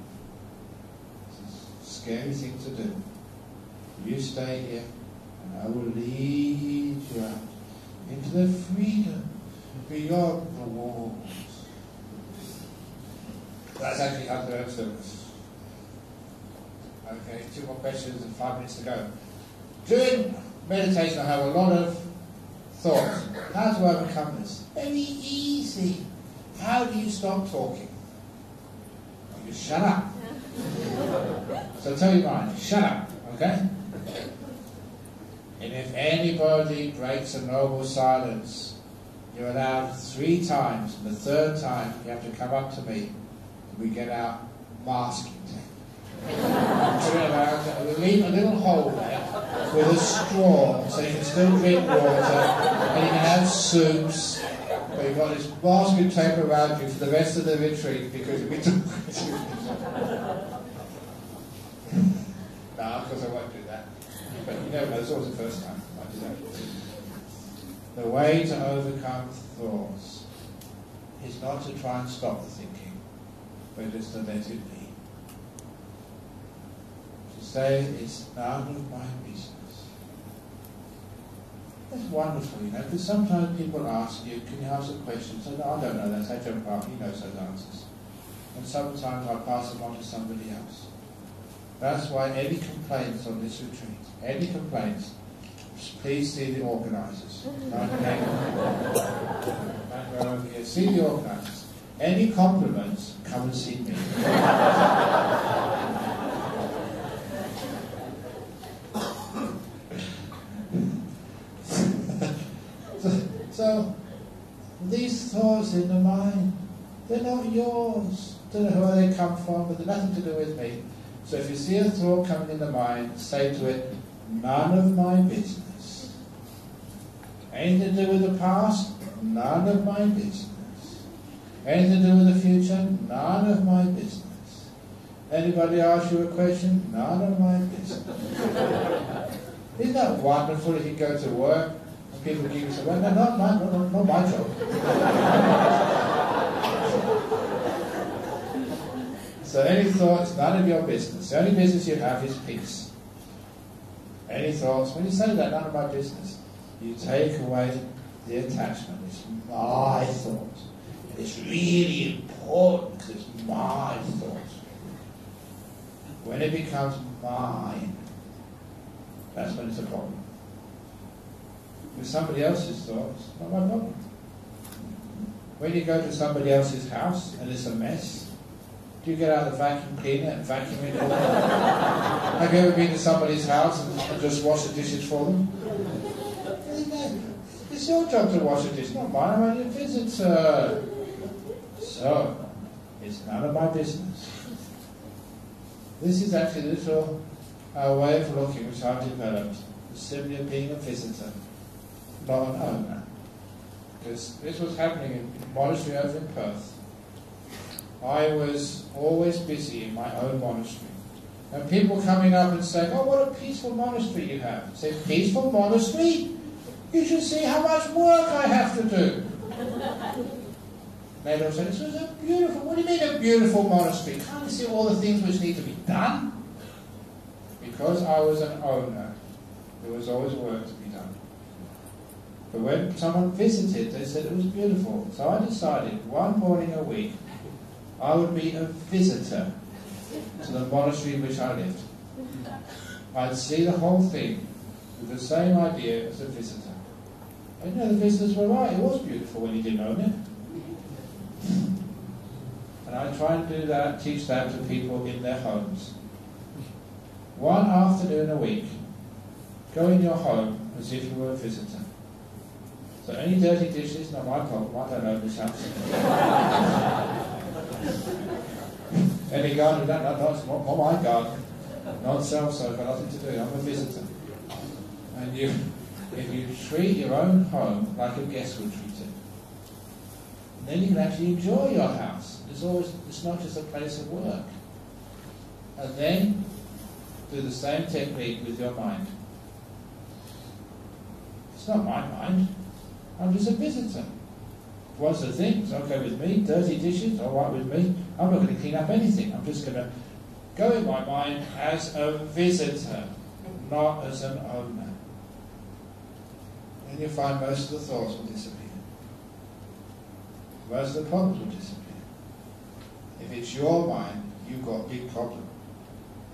It's a scary thing to do. You stay here and I will lead you out into the freedom beyond the walls. That's actually how the service. Okay, 2 more questions and 5 minutes to go. During meditation I have a lot of thoughts. How to overcome this? Very easy. How do you stop talking? You shut up. So tell your mind, shut up, okay? And if anybody breaks a noble silence, you're allowed 3 times, and the 3rd time you have to come up to me. We get out masking tape. We leave a little hole there with a straw so you can still drink water and you can have soups. But you've got this masking tape around you for the rest of the retreat because you'll be too No, of course I won't do that. But you never know, it's always the first time I do that. The way to overcome thoughts is not to try and stop the thinking, but just to let it be. To say, it's none of my business. That's wonderful, you know, because sometimes people ask you, can you ask a question? So, no, I don't know, that's Ajahn Brahm, he knows those answers. And sometimes I pass them on to somebody else. That's why any complaints on this retreat, any complaints, please see the organisers. See the organisers. Any compliments, come and see me. So, these thoughts in the mind, they're not yours. Don't know where they come from, but they're nothing to do with me. So if you see a thought coming in the mind, say to it, none of my business. Anything to do with the past? None of my business. Anything to do with the future? None of my business. Anybody ask you a question? None of my business. Isn't that wonderful if you go to work and people give you say, well, no, not my job. So any thoughts, none of your business. The only business you have is peace. Any thoughts, when you say that, none of my business, you take away the attachment. It's my thought. And it's really important because it's my thought. When it becomes mine, that's when it's a problem. With somebody else's thoughts, not my problem. When you go to somebody else's house and it's a mess, do you get out the vacuum cleaner and vacuum it all? Have you ever been to somebody's house and just wash the dishes for them? It's your job to wash the dishes, not mine. I'm only a visitor. So, it's none of my business. This is actually a little way of looking which I've developed. The simile of being a visitor, not an owner. Because this was happening in a monastery over in Perth. I was always busy in my own monastery. And people coming up and saying, oh, what a peaceful monastery you have. I say, peaceful monastery? You should see how much work I have to do. They don't say, this was a beautiful, what do you mean a beautiful monastery? Can't you see all the things which need to be done? Because I was an owner, there was always work to be done. But when someone visited, they said it was beautiful. So I decided one morning a week, I would be a visitor to the monastery in which I lived. I'd see the whole thing with the same idea as a visitor. And you know, the visitors were right, it was beautiful when you didn't own it. And I try and do that, teach that to people in their homes. One afternoon a week, go in your home as if you were a visitor. So any dirty dishes, not my problem, I don't own this house. Any garden, not my garden, not self-so, got nothing to do, I'm a visitor. And if you treat your own home like a guest would treat it, then you can actually enjoy your house. It's not just a place of work. And then do the same technique with your mind. It's not my mind. I'm just a visitor. What's the thing? It's okay with me. Dirty dishes, all right with me. I'm not going to clean up anything. I'm just going to go in my mind as a visitor, not as an owner. And you'll find most of the thoughts will disappear. Most of the problems will disappear. If it's your mind, you've got a big problem.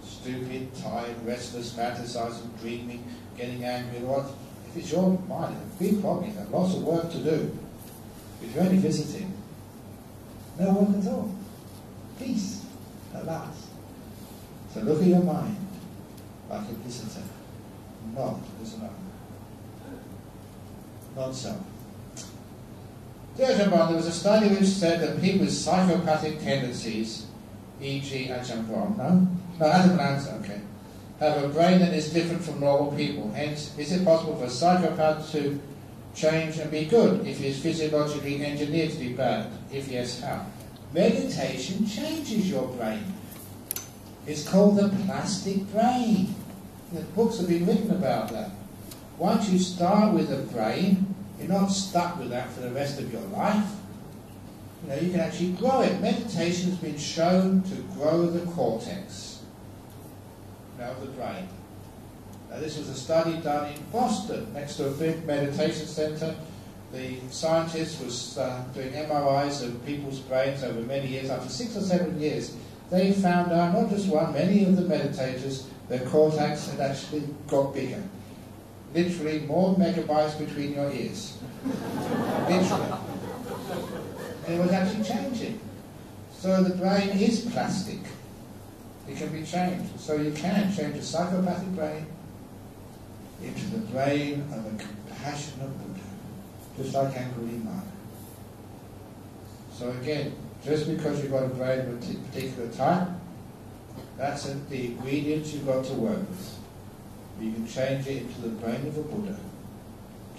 Stupid, tired, restless, fantasizing, dreaming, getting angry, what? If it's your mind, it's a big problem. You have lots of work to do. If you're only visiting, no work at all. Peace, at last. So look at your mind like a visitor, not as an owner. Not so. Dear Ajahn, there was a study which said that people with psychopathic tendencies, e.g. Ajahn Brahm, Ajahn, okay, have a brain that is different from normal people. Hence, is it possible for a psychopath to change and be good if he is physiologically engineered to be bad? If yes, how? Meditation changes your brain. It's called the plastic brain. The books have been written about that. Once you start with a brain, you're not stuck with that for the rest of your life. You know, you can actually grow it. Meditation has been shown to grow the cortex, of the brain. Now, this was a study done in Boston, next to a big meditation center. The scientist was doing MRIs of people's brains over many years. After 6 or 7 years, they found out, not just one, many of the meditators, their cortex had actually got bigger. Literally more megabytes between your ears. Literally. And it was actually changing. So the brain is plastic. It can be changed. So you can change a psychopathic brain into the brain of a compassionate Buddha, just like Angulimala. So again, just because you've got a brain of a particular type, that's the ingredients you've got to work with. You can change it into the brain of a Buddha,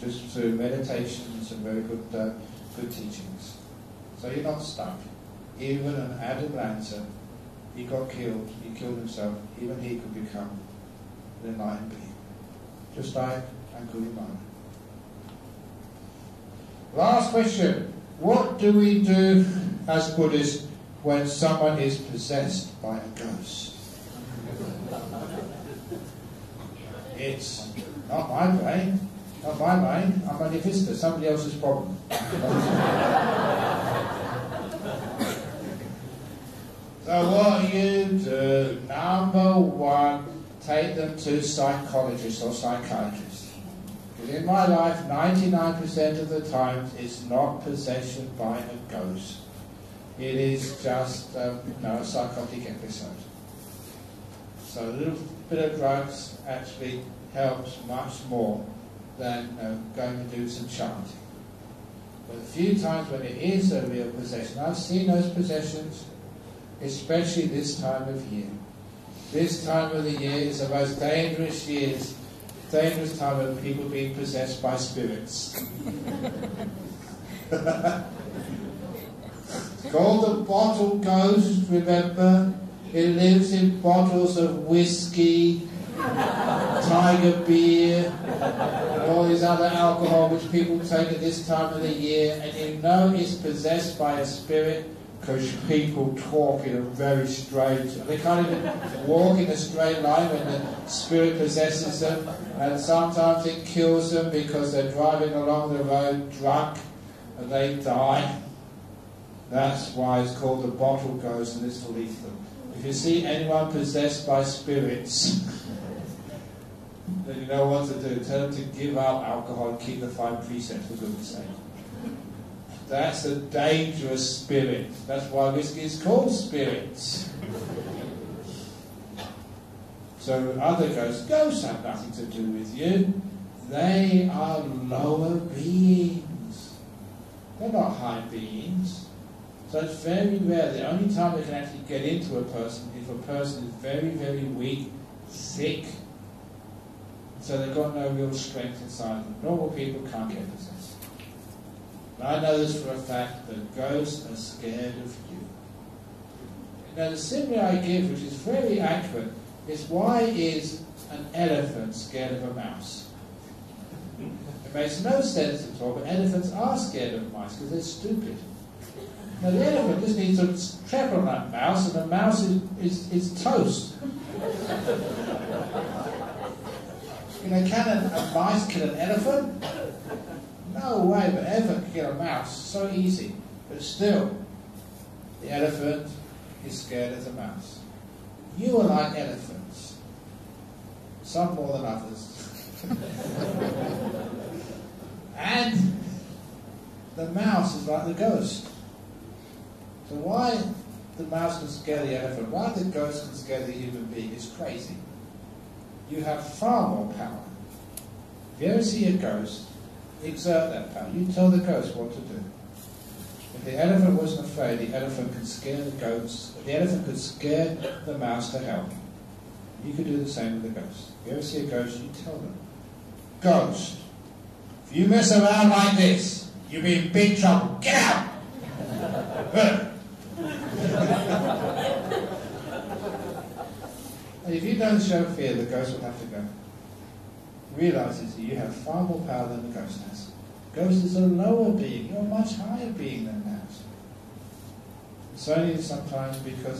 just through meditation and some very good teachings. So you're not stuck. Even an Adam Lanza, he got killed, he killed himself, even he could become an enlightened being. Just like Angulimala. Last question. What do we do as Buddhists when someone is possessed by a ghost? It's not my brain, not my mind. I'm only a visitor, somebody else's problem. So what you do, number one, take them to psychologists or psychiatrists. Because in my life, 99% of the time, it's not possession by a ghost. It is just a psychotic episode. So a little bit of drugs actually helps much more than going to do some chanting. But a few times when it is a real possession, I've seen those possessions, especially this time of year. This time of the year is the most dangerous time of people being possessed by spirits. It's called the bottle ghost, remember? It lives in bottles of whiskey, tiger beer, and all these other alcohol which people take at this time of the year, and you know it's possessed by a spirit because people talk in a very strange... They can't even walk in a straight line when the spirit possesses them, and sometimes it kills them because they're driving along the road drunk and they die. That's why it's called the bottle ghost, and it's lethal. If you see anyone possessed by spirits, then you know what to do. Tell them to give up alcohol and keep the 5 precepts, for goodness sake. That's a dangerous spirit. That's why whiskey is called spirits. So other ghosts have nothing to do with you. They are lower beings. They're not high beings. So it's very rare. The only time they can actually get into a person if a person is very, very weak, sick. So they've got no real strength inside them. Normal people can't get possessed. But I know this for a fact, that ghosts are scared of you. Now the simile I give, which is very accurate, is why is an elephant scared of a mouse? It makes no sense at all, but elephants are scared of mice because they're stupid. Now the elephant just needs to trap on that mouse, and the mouse is toast. You know, can a mice kill an elephant? No way, but an elephant can kill a mouse. So easy. But still, the elephant is scared of the mouse. You are like elephants. Some more than others. And the mouse is like the ghost. So why the mouse can scare the elephant, why the ghost can scare the human being is crazy. You have far more power. If you ever see a ghost, exert that power. You tell the ghost what to do. If the elephant wasn't afraid, the elephant could scare the ghost. The elephant could scare the mouse to help. You could do the same with the ghost. If you ever see a ghost, you tell them, Ghost, if you mess around like this, you'll be in big trouble. Get out! And if you don't show fear, the ghost will have to go. Realizes that you have far more power than the ghost has. Ghost is a lower being. You're a much higher being than that. It's only sometimes because